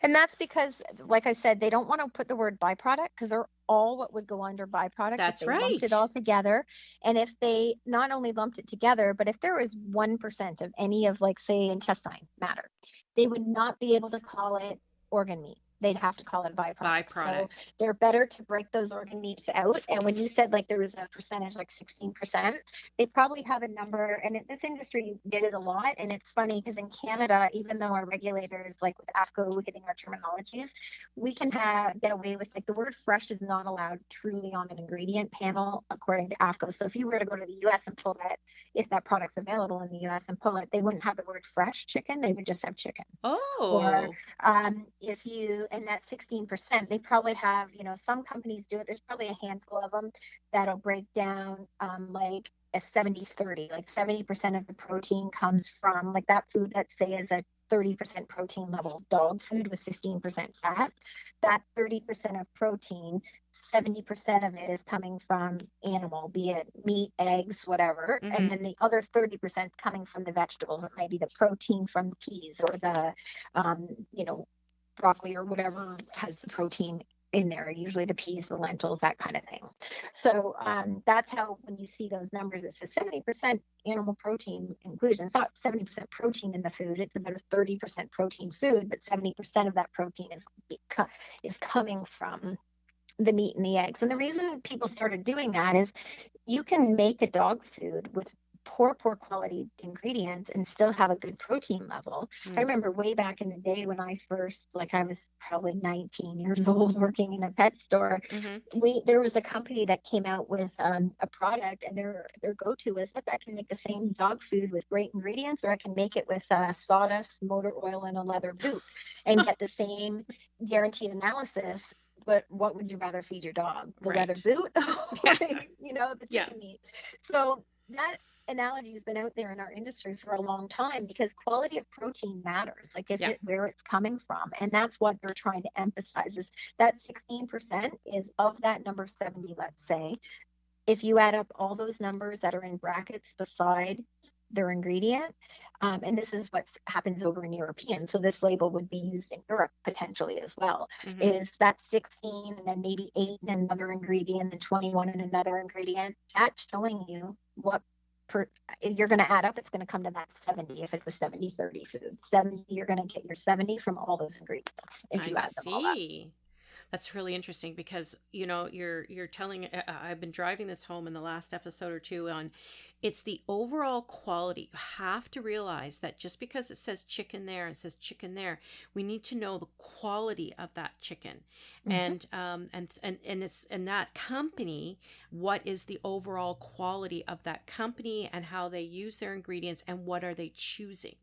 And that's because, like I said, they don't want to put the word byproduct because they're all what would go under byproduct. That's if they right. lumped it all together. And if they not only lumped it together, but if there was 1% of any of, like, say, intestine matter, they would not be able to call it organ meat. They'd have to call it byproduct. So they're better to break those organ meats out. And when you said like there was a percentage, like 16%, they probably have a number. And this industry did it a lot. And it's funny because in Canada, even though our regulators, like with AFCO hitting our terminologies, we can get away with, like, the word fresh is not allowed truly on an ingredient panel according to AFCO. So if you were to go to the US and pull that, if that product's available in the US and pull it, they wouldn't have the word fresh chicken. They would just have chicken. Oh. Or and that 16%, they probably have, some companies do it. There's probably a handful of them that'll break down like a 70-30, like 70% of the protein comes from, like, that food that say is a 30% protein level dog food with 15% fat. That 30% of protein, 70% of it is coming from animal, be it meat, eggs, whatever. Mm-hmm. And then the other 30% coming from the vegetables. It might be the protein from peas or the, broccoli or whatever has the protein in there, usually the peas, the lentils, that kind of thing. So that's how, when you see those numbers, it says 70% animal protein inclusion. It's not 70% protein in the food. It's about a 30% protein food, but 70% of that protein is coming from the meat and the eggs. And the reason people started doing that is you can make a dog food with poor quality ingredients and still have a good protein level. I remember way back in the day when I first, I was probably 19 years old working in a pet store. There was a company that came out with a product, and their go-to was, look, I can make the same dog food with great ingredients, or I can make it with sawdust, motor oil, and a leather boot and get the same guaranteed analysis. But what would you rather feed your dog? The leather boot or the chicken meat? So that analogy has been out there in our industry for a long time because quality of protein matters, where it's coming from. And that's what they're trying to emphasize, is that 16% is of that number 70, let's say. If you add up all those numbers that are in brackets beside their ingredient, and this is what happens over in European, so this label would be used in Europe potentially as well, is that 16 and then maybe 8 in another ingredient and 21 in another ingredient. That's showing you what you're going to add up, it's going to come to that 70 if it's a 70-30 food. 70, you're going to get your 70 from all those ingredients if you I add them all up. see. That's really interesting because, you're telling, I've been driving this home in the last episode or two on, it's the overall quality. You have to realize that just because it says chicken there, it says chicken there, we need to know the quality of that chicken. Mm-hmm. And that company, what is the overall quality of that company and how they use their ingredients and what are they choosing?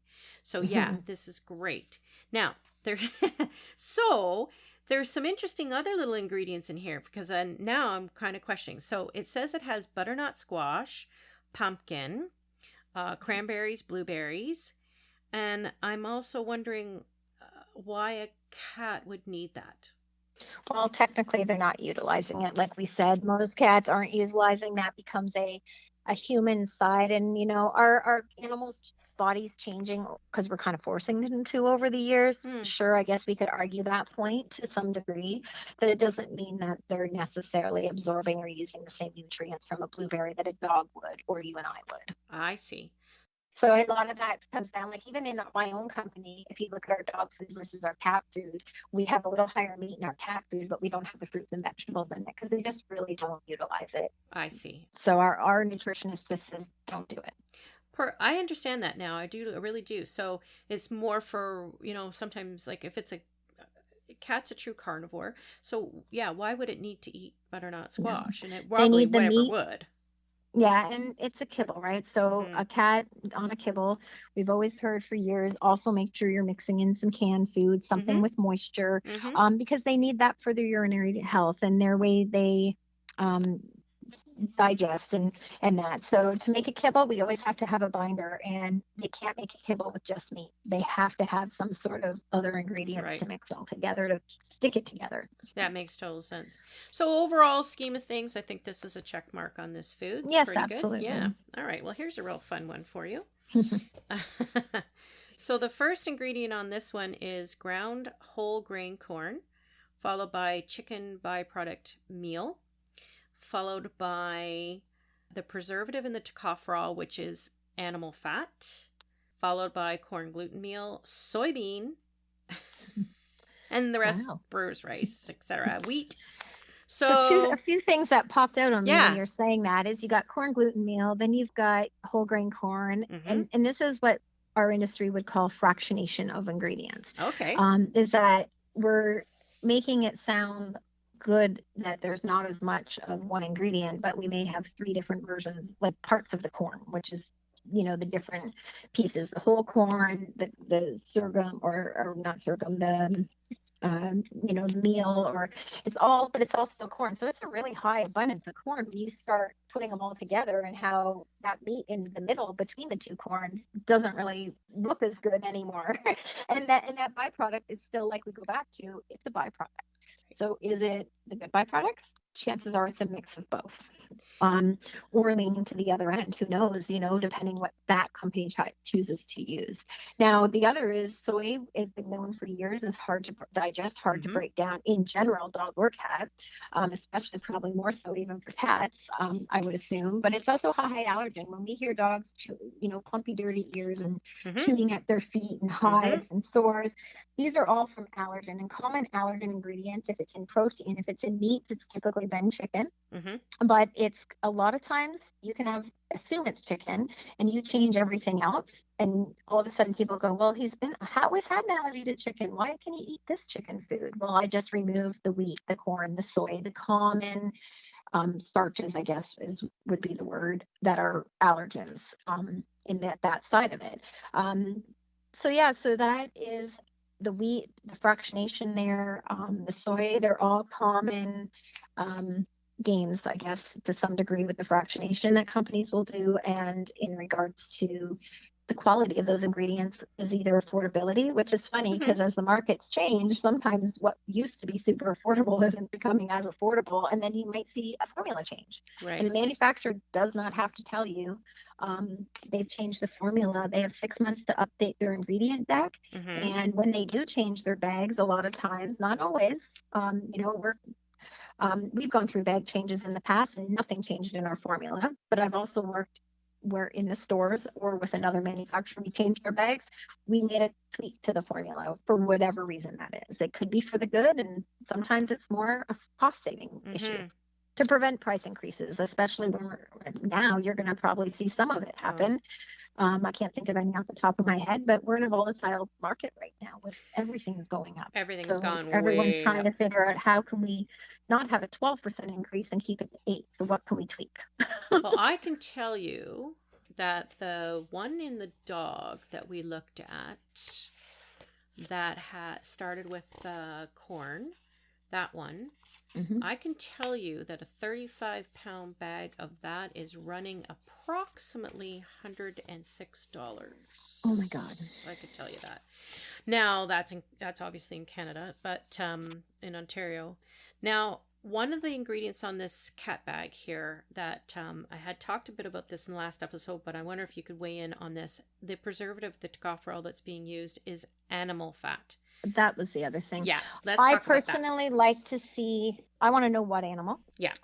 So yeah, this is great. Now, there's some interesting other little ingredients in here because now I'm kind of questioning. So it says it has butternut squash, pumpkin, cranberries, blueberries. And I'm also wondering why a cat would need that. Well, technically they're not utilizing it. Like we said, most cats aren't utilizing that. Becomes a human side. And, our animals' bodies changing because we're kind of forcing them to over the years. Sure, I guess we could argue that point to some degree, but it doesn't mean that they're necessarily absorbing or using the same nutrients from a blueberry that a dog would or you and I would. I see. So a lot of that comes down, like even in my own company, if you look at our dog food versus our cat food, we have a little higher meat in our cat food, but we don't have the fruits and vegetables in it because they just really don't utilize it. I see. So our nutritionist just says, don't do it. I understand that now. I really do. So it's more for, sometimes like if it's a cat's a true carnivore. So yeah, why would it need to eat butternut squash? And it probably whatever would. Yeah, and it's a kibble, right? So a cat on a kibble, we've always heard for years, also make sure you're mixing in some canned food, something with moisture, because they need that for their urinary health and their way they digest and that. So to make a kibble, we always have to have a binder, and they can't make a kibble with just meat. They have to have some sort of other ingredients to mix all together to stick it together. That makes total sense. So overall scheme of things, I think this is a check mark on this food. Yes, absolutely. Good. Yeah. All right. Well, here's a real fun one for you. So the first ingredient on this one is ground whole grain corn, followed by chicken byproduct meal, followed by the preservative in the tocopherol, which is animal fat, followed by corn gluten meal, soybean, and the rest brewer's rice, etc. Wheat. So a few things that popped out on me when you're saying that is you got corn gluten meal, then you've got whole grain corn, and this is what our industry would call fractionation of ingredients. Okay. Is that we're making it sound good that there's not as much of one ingredient, but we may have 3 different versions, like parts of the corn, which is the different pieces, the whole corn, the sorghum or not sorghum, the the meal, or it's all still corn. So it's a really high abundance of corn when you start putting them all together, and how that meat in the middle between the 2 corns doesn't really look as good anymore. and that byproduct is still, like we go back to, it's a byproduct. So is it the good byproducts? Chances are it's a mix of both. Or leaning to the other end, who knows, depending what that company chooses to use. Now, the other is soy has been known for years is hard to digest, hard to break down in general, dog or cat, especially probably more so even for cats, I would assume. But it's also high allergen. When we hear dogs, clumpy, dirty ears and chewing at their feet and hives and sores, these are all from allergen and common allergen ingredients. If it's in protein, if it's in meats, it's typically been chicken. But it's a lot of times you can assume it's chicken and you change everything else. And all of a sudden people go, well, he's always had an allergy to chicken. Why can he eat this chicken food? Well, I just removed the wheat, the corn, the soy, the common starches, I guess would be the word, that are allergens in that side of it. So that is the wheat, the fractionation there, the soy, they're all common games, I guess, to some degree with the fractionation that companies will do. And in regards to the quality of those ingredients is either affordability, which is funny because as the markets change, sometimes what used to be super affordable isn't becoming as affordable. And then you might see a formula change. Right. And the manufacturer does not have to tell you. They've changed the formula. They have 6 months to update their ingredient deck. And when they do change their bags, a lot of times, not always, we've gone through bag changes in the past and nothing changed in our formula, but I've also worked we're in the stores or with another manufacturer, we changed our bags, we made a tweak to the formula for whatever reason that is. It could be for the good, and sometimes it's more a cost saving issue to prevent price increases, especially when now you're going to probably see some of it happen. I can't think of any off the top of my head, but we're in a volatile market right now with everything's going up. Everything's gone everyone's way trying up. to figure out how can we not have a 12% increase and keep it to 8. So what can we tweak? Well, I can tell you that the one in the dog that we looked at that had started with corn, that one, I can tell you that a 35-pound bag of that is running approximately $106. Oh my God. I could tell you that. Now, that's obviously in Canada, but in Ontario. Now, one of the ingredients on this cat bag here that I had talked a bit about this in the last episode, but I wonder if you could weigh in on this. The preservative, the tocopherol that's being used is animal fat. That was the other thing. Yeah, let's talk about that. I personally like to see, I want to know what animal. Yeah.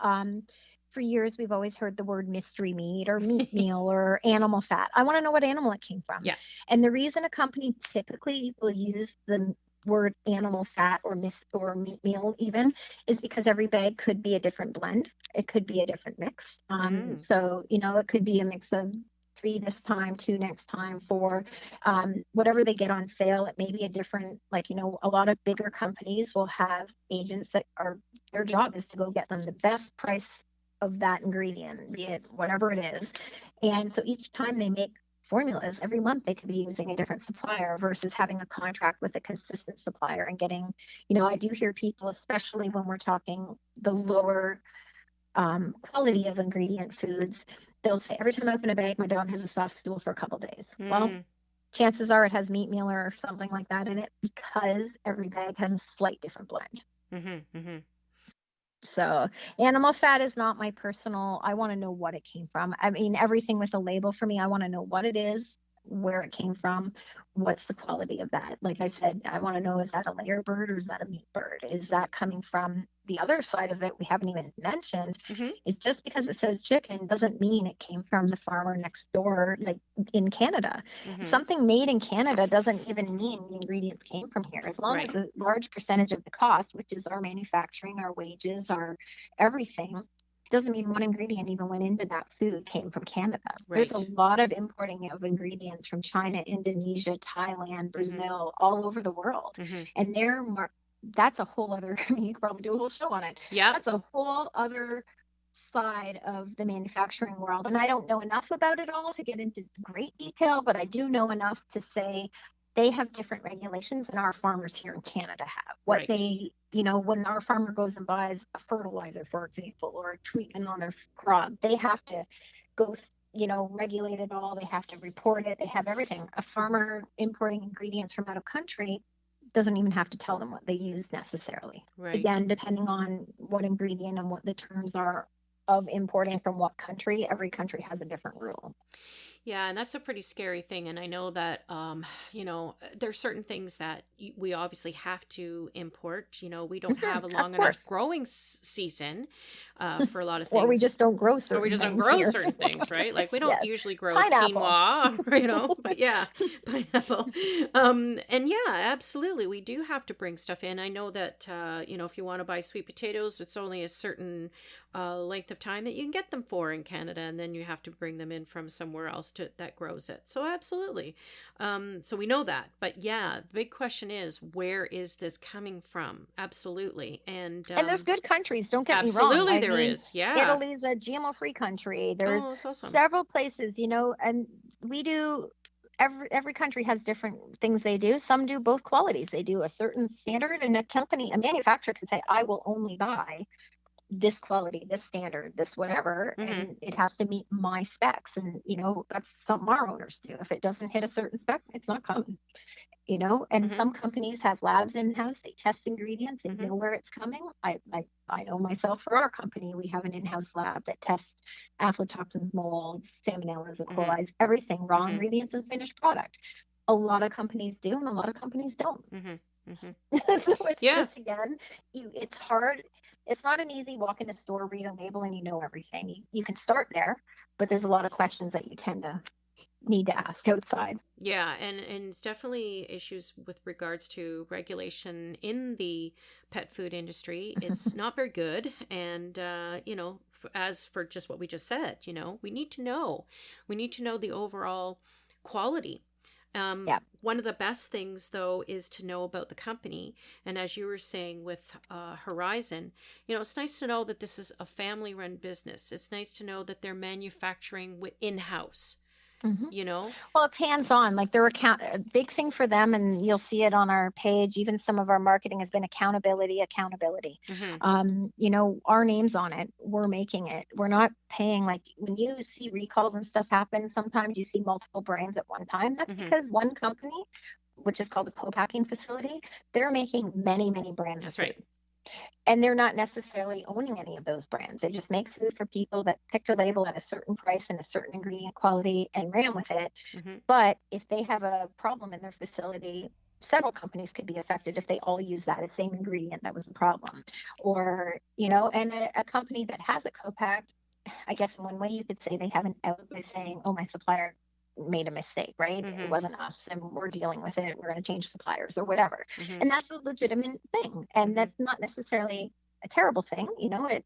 For years, we've always heard the word mystery meat or meat meal or animal fat. I want to know what animal it came from. Yeah. And the reason a company typically will use the word animal fat or meat meal even is because every bag could be a different blend. It could be a different mix. So, it could be a mix of 3 this time, 2 next time, 4, whatever they get on sale. It may be a different, a lot of bigger companies will have agents that their job is to go get them the best price of that ingredient, be it whatever it is. And so each time they make formulas, every month they could be using a different supplier versus having a contract with a consistent supplier and getting, I do hear people, especially when we're talking the lower quality of ingredient foods, they'll say, every time I open a bag, my dog has a soft stool for a couple days. Well, chances are it has meat meal or something like that in it because every bag has a slight different blend. So animal fat is not my personal, I want to know what it came from. I mean, everything with a label for me, I want to know what it is, where it came from, what's the quality of that. Like I said, I want to know, is that a layer bird or is that a meat bird? Is that coming from the other side of it we haven't even mentioned? Is just because it says chicken doesn't mean it came from the farmer next door, like in Canada. Something made in Canada doesn't even mean the ingredients came from here. As long as a large percentage of the cost, which is our manufacturing, our wages, our everything, doesn't mean one ingredient even went into that food came from Canada. There's a lot of importing of ingredients from China, Indonesia, Thailand, Brazil, all over the world. And that's a whole other, you could probably do a whole show on it. Yeah. That's a whole other side of the manufacturing world. And I don't know enough about it all to get into great detail, but I do know enough to say they have different regulations than our farmers here in Canada have. What they, when our farmer goes and buys a fertilizer, for example, or a treatment on their crop, they have to go, regulate it all. They have to report it. They have everything. A farmer importing ingredients from out of country doesn't even have to tell them what they use necessarily. Again, depending on what ingredient and what the terms are of importing from what country, every country has a different rule. Yeah, and that's a pretty scary thing. And I know that, there's certain things that we obviously have to import. We don't have a long enough growing season for a lot of things. Or we just don't grow certain things. Or we just don't grow certain things, right? Like we don't usually grow pineapple. Quinoa, but yeah, pineapple. And yeah, absolutely. We do have to bring stuff in. I know that, if you want to buy sweet potatoes, it's only a certain length of time that you can get them for in Canada, and then you have to bring them in from somewhere else that grows it. So absolutely. So we know that, but yeah, the big question is, where is this coming from? Absolutely. And there's good countries, don't get me wrong. Absolutely there is. Yeah. Italy's a GMO free country. There's that's awesome. Several places, and we do, every country has different things they do. Some do both qualities. They do a certain standard, and a manufacturer can say, I will only buy this quality, this standard, this whatever, and it has to meet my specs. And, that's something our owners do. If it doesn't hit a certain spec, it's not coming, and some companies have labs in-house. They test ingredients and know where it's coming. I know myself, for our company, we have an in-house lab that tests aflatoxins, molds, salmonellas, E. coli, everything, raw ingredients and finished product. A lot of companies do, and a lot of companies don't. So it's Yeah. just, again, it's hard. It's not an easy walk in the store, read a label, and you know everything. You can start there, but there's a lot of questions that you tend to need to ask outside. Yeah, and it's definitely issues with regards to regulation in the pet food industry. It's not very good. And, as for just what we just said, we need to know. We need to know the overall quality. Yeah. One of the best things, though, is to know about the company. And as you were saying with Horizon, it's nice to know that this is a family-run business. It's nice to know that they're manufacturing in-house. Well, it's hands-on. Like, a big thing for them, and you'll see it on our page. Even some of our marketing has been accountability. Our name's on it. We're making it. We're not paying. Like, when you see recalls and stuff happen, sometimes you see multiple brands at one time. That's because one company, which is called a co-packing facility, they're making many, many brands. That's right. And they're not necessarily owning any of those brands. They just make food for people that picked a label at a certain price and a certain ingredient quality and ran with it. But if they have a problem in their facility, several companies could be affected if they all use that same ingredient that was the problem. Or, and a company that has a co-packed, I guess in one way you could say they have an out by saying, oh, my supplier made a mistake, right? It wasn't us, and we're dealing with it. We're going to change suppliers or whatever. And that's a legitimate thing. And that's not necessarily a terrible thing.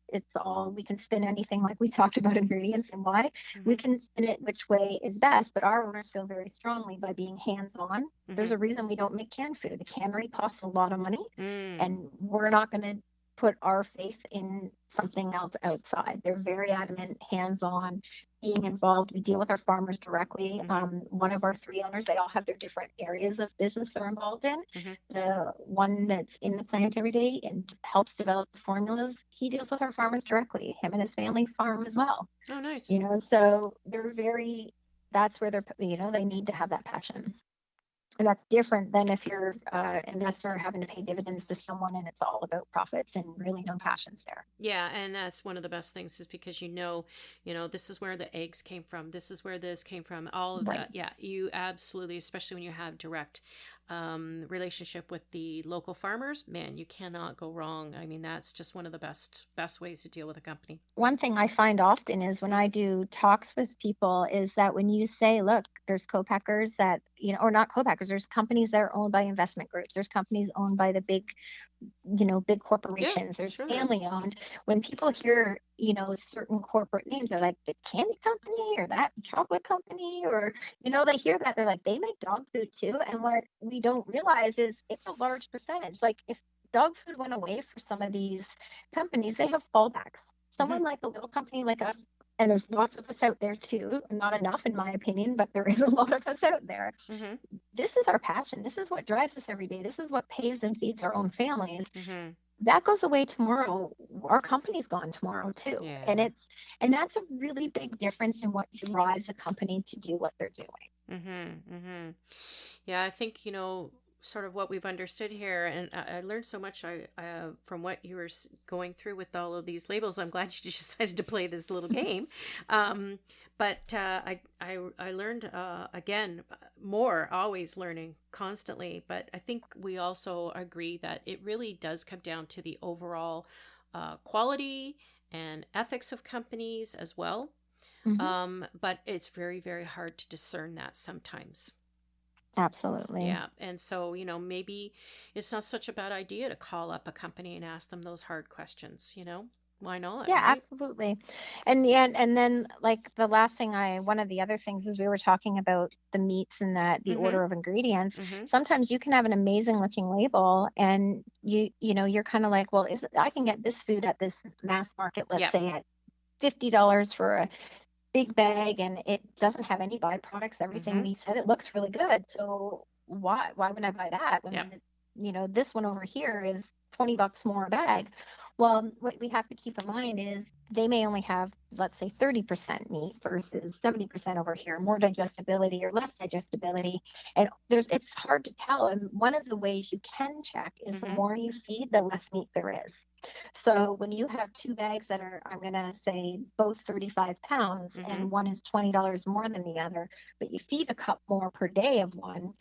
It's all, we can spin anything, like we talked about ingredients and why. We can spin it which way is best, but our owners feel very strongly by being hands-on. There's a reason we don't make canned food. A cannery costs a lot of money, and we're not going to put our faith in something else outside. They're very adamant, hands-on, being involved. We deal with our farmers directly. One of our 3 owners, they all have their different areas of business they're involved in. The one that's in the plant every day and helps develop the formulas, he deals with our farmers directly. Him and his family farm as well. Oh, nice. So that's where they need to have that passion. And that's different than if you're an investor having to pay dividends to someone and it's all about profits and really no passions there. Yeah, and that's one of the best things, is because this is where the eggs came from. This is where this came from. All of that. Yeah, you absolutely, especially when you have direct relationship with the local farmers, man, you cannot go wrong. I mean, that's just one of the best ways to deal with a company. One thing I find often is when I do talks with people is that when you say, look, there's co-packers that, or not co-packers, there's companies that are owned by investment groups. There's companies owned by the big corporations. There's family owned. When people hear, certain corporate names, they're like, the candy company or that chocolate company, or, they hear that, they're like, they make dog food too. And what we don't realize is it's a large percentage. Like, if dog food went away for some of these companies, they have fallbacks. Someone like a little company like us, and there's lots of us out there too, not enough in my opinion, but there is a lot of us out there. This is our passion. This is what drives us every day. This is what pays and feeds our own families. That goes away tomorrow. Our company's gone tomorrow too. Yeah. And that's a really big difference in what drives a company to do what they're doing. Yeah, I think, sort of what we've understood here, and I learned so much from what you were going through with all of these labels. I'm glad you decided to play this little game. But I learned, again, more, always learning constantly. But I think we also agree that it really does come down to the overall quality and ethics of companies as well. But it's very, very hard to discern that sometimes. Absolutely. Yeah. And so, maybe it's not such a bad idea to call up a company and ask them those hard questions, why not? Yeah, right? Absolutely. And then, like, the last thing one of the other things is we were talking about the meats and the order of ingredients. Sometimes you can have an amazing looking label and you're kind of like, well, I can get this food at this mass market, let's say at $50 for a big bag, and it doesn't have any byproducts. Everything we said, it looks really good. So why wouldn't I buy that when this one over here is $20 more a bag? Well, what we have to keep in mind is they may only have, let's say, 30% meat versus 70% over here, more digestibility or less digestibility. And it's hard to tell. And one of the ways you can check is the more you feed, the less meat there is. So when you have 2 bags that are, I'm going to say, both 35 pounds and one is $20 more than the other, but you feed a cup more per day of one,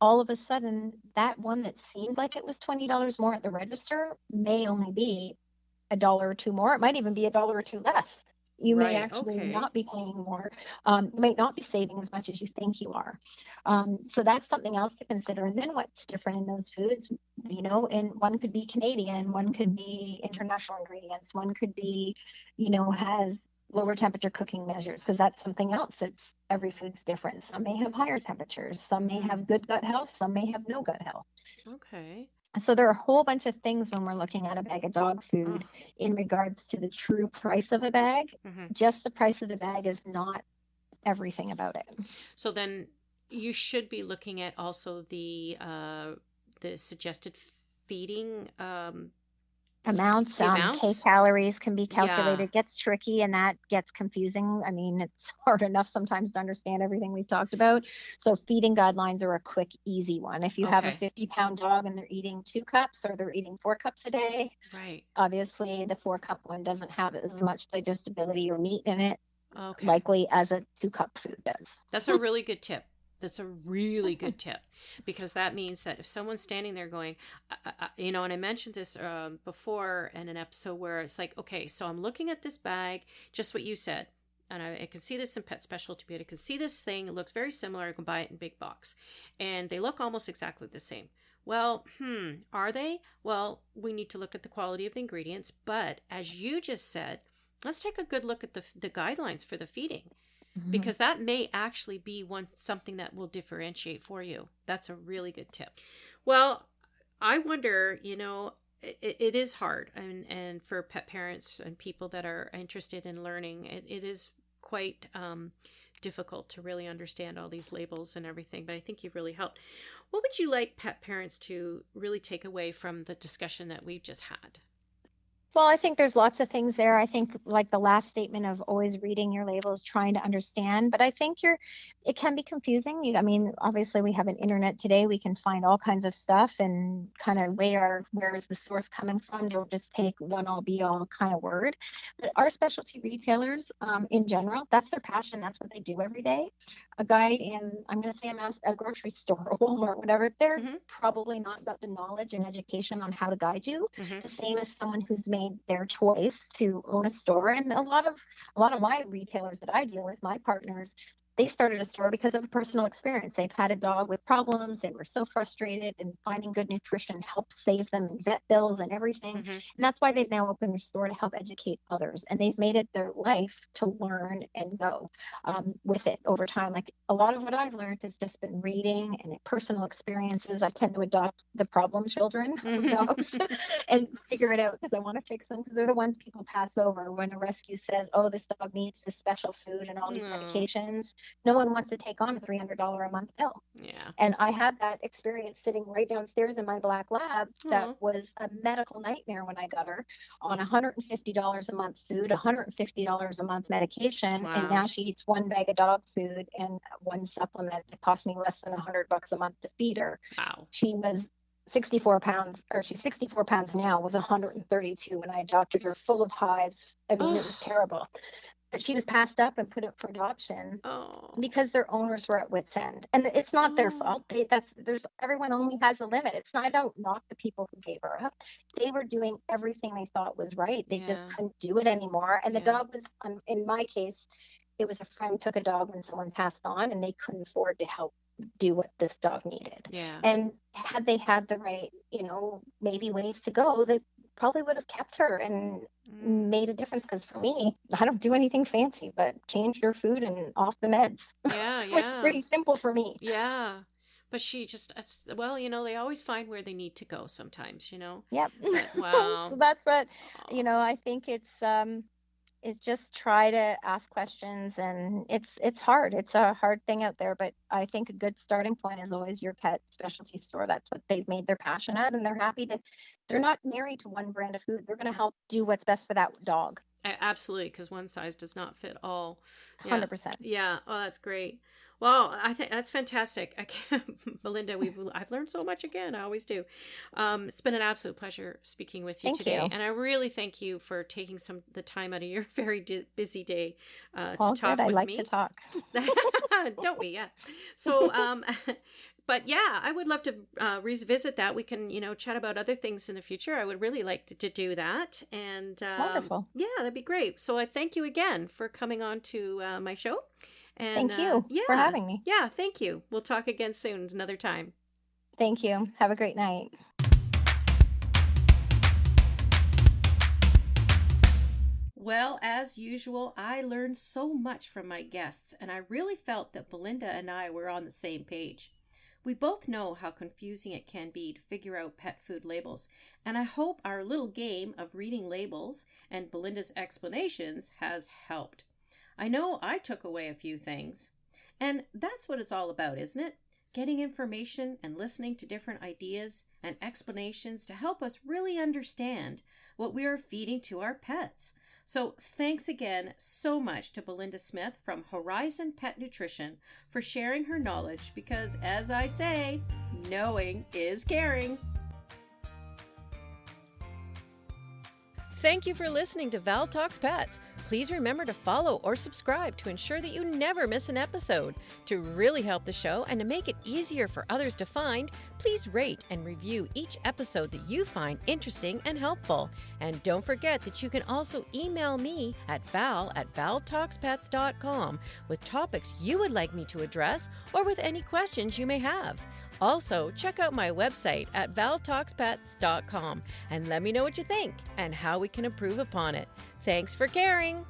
all of a sudden that one that seemed like it was $20 more at the register may only be a dollar or two more. It might even be a dollar or two less. You may Right. actually Okay. not be paying more. You might not be saving as much as you think you are. So that's something else to consider. And then what's different in those foods, and one could be Canadian, one could be international ingredients, one could be, has lower temperature cooking measures, because that's something else that's every food's different. Some may have higher temperatures, some may have good gut health, some may have no gut health. Okay. So there are a whole bunch of things when we're looking at a bag of dog food Oh. in regards to the true price of a bag. Just the price of the bag is not everything about it. So then you should be looking at also the suggested feeding Amounts, amounts. calories can be calculated. Yeah. It gets tricky and that gets confusing. I mean, it's hard enough sometimes to understand everything we've talked about. So feeding guidelines are a quick, easy one. If you have a Okay. 50-pound dog and they're eating 2 cups or they're eating 4 cups a day, Right. obviously the 4-cup one doesn't have as much digestibility or meat in it, Okay. likely, as a 2-cup food does. That's a really good tip. That's a really good tip, because that means that if someone's standing there going, and I mentioned this before in an episode where it's like, okay, so I'm looking at this bag, just what you said, and I can see this in Pet Specialty, but I can see this thing, it looks very similar, I can buy it in big box, and they look almost exactly the same. Well, are they? Well, we need to look at the quality of the ingredients, but as you just said, let's take a good look at the guidelines for the feeding. Because that may actually be something that will differentiate for you. That's a really good tip. Well, I wonder, it is hard, and for pet parents and people that are interested in learning, it is quite difficult to really understand all these labels and everything. But I think you've really helped. What would you like pet parents to really take away from the discussion that we've just had? Well, I think there's lots of things there. I think like the last statement of always reading your labels, trying to understand, but I think it can be confusing. I mean, obviously we have an internet today. We can find all kinds of stuff and kind of where is the source coming from. Don't just take one all be all kind of word. But our specialty retailers, in general, that's their passion. That's what they do every day. A guy in, I'm going to say a grocery store or Walmart, whatever, they're probably not got the knowledge and education on how to guide you. The same as someone who's made their choice to own a store. And a lot of my retailers that I deal with, my partners, they started a store because of a personal experience. They've had a dog with problems. They were so frustrated, and finding good nutrition helped save them vet bills and everything. And that's why they've now opened their store to help educate others. And they've made it their life to learn and go with it over time. Like a lot of what I've learned has just been reading and personal experiences. I tend to adopt the problem children of dogs and figure it out because I want to fix them, because they're the ones people pass over when a rescue says, oh, this dog needs this special food and all these medications. No one wants to take on a $300 a month bill. Yeah. And I had that experience sitting right downstairs in my black lab. That was a medical nightmare when I got her on $150 a month food, $150 a month medication. Wow. And now she eats one bag of dog food and one supplement that cost me less than $100 a month to feed her. Wow. She was 64 pounds, or she's 64 pounds now, was 132 when I adopted her, full of hives. I mean, it was terrible. But she was passed up and put up for adoption because their owners were at wit's end. And it's not their fault. Everyone only has a limit. It's not, I don't knock the people who gave her up. They were doing everything they thought was right. They just couldn't do it anymore. And the dog was, in my case, it was a friend took a dog when someone passed on, and they couldn't afford to help do what this dog needed. Yeah. And had they had the right, maybe ways to go, they probably would have kept her and made a difference. Because for me, I don't do anything fancy, but change your food and off the meds. Yeah. It's pretty simple for me. Yeah. But she just, well, they always find where they need to go sometimes, Yep. But, wow. So that's what, I think it's just try to ask questions, and it's hard. It's a hard thing out there, but I think a good starting point is always your pet specialty store. That's what they've made their passion at, and they're not married to one brand of food. They're going to help do what's best for that dog. Absolutely, because one size does not fit all. Yeah. 100%. Yeah. Oh, that's great. Well, I think that's fantastic. I can't, Belinda, I've learned so much again. I always do. It's been an absolute pleasure speaking with you Thank today. you. And I really thank you for taking the time out of your very busy day to All talk good. I with like me. to talk. Don't we? Yeah. So, but yeah, I would love to revisit that. We can, chat about other things in the future. I would really like to do that. And Wonderful. yeah, that'd be great. So I thank you again for coming on to my show. And Thank you for having me. Yeah, thank you. We'll talk again soon, another time. Thank you. Have a great night. Well, as usual, I learned so much from my guests, and I really felt that Belinda and I were on the same page. We both know how confusing it can be to figure out pet food labels, and I hope our little game of reading labels and Belinda's explanations has helped. I know I took away a few things, and that's what it's all about, isn't it? Getting information and listening to different ideas and explanations to help us really understand what we are feeding to our pets. So thanks again so much to Belinda Smith from Horizon Pet Nutrition for sharing her knowledge because, as I say, knowing is caring. Thank you for listening to Val Talks Pets. Please remember to follow or subscribe to ensure that you never miss an episode. To really help the show and to make it easier for others to find, please rate and review each episode that you find interesting and helpful. And don't forget that you can also email me at val@valtalkspets.com with topics you would like me to address or with any questions you may have. Also, check out my website at valtalkspets.com and let me know what you think and how we can improve upon it. Thanks for caring.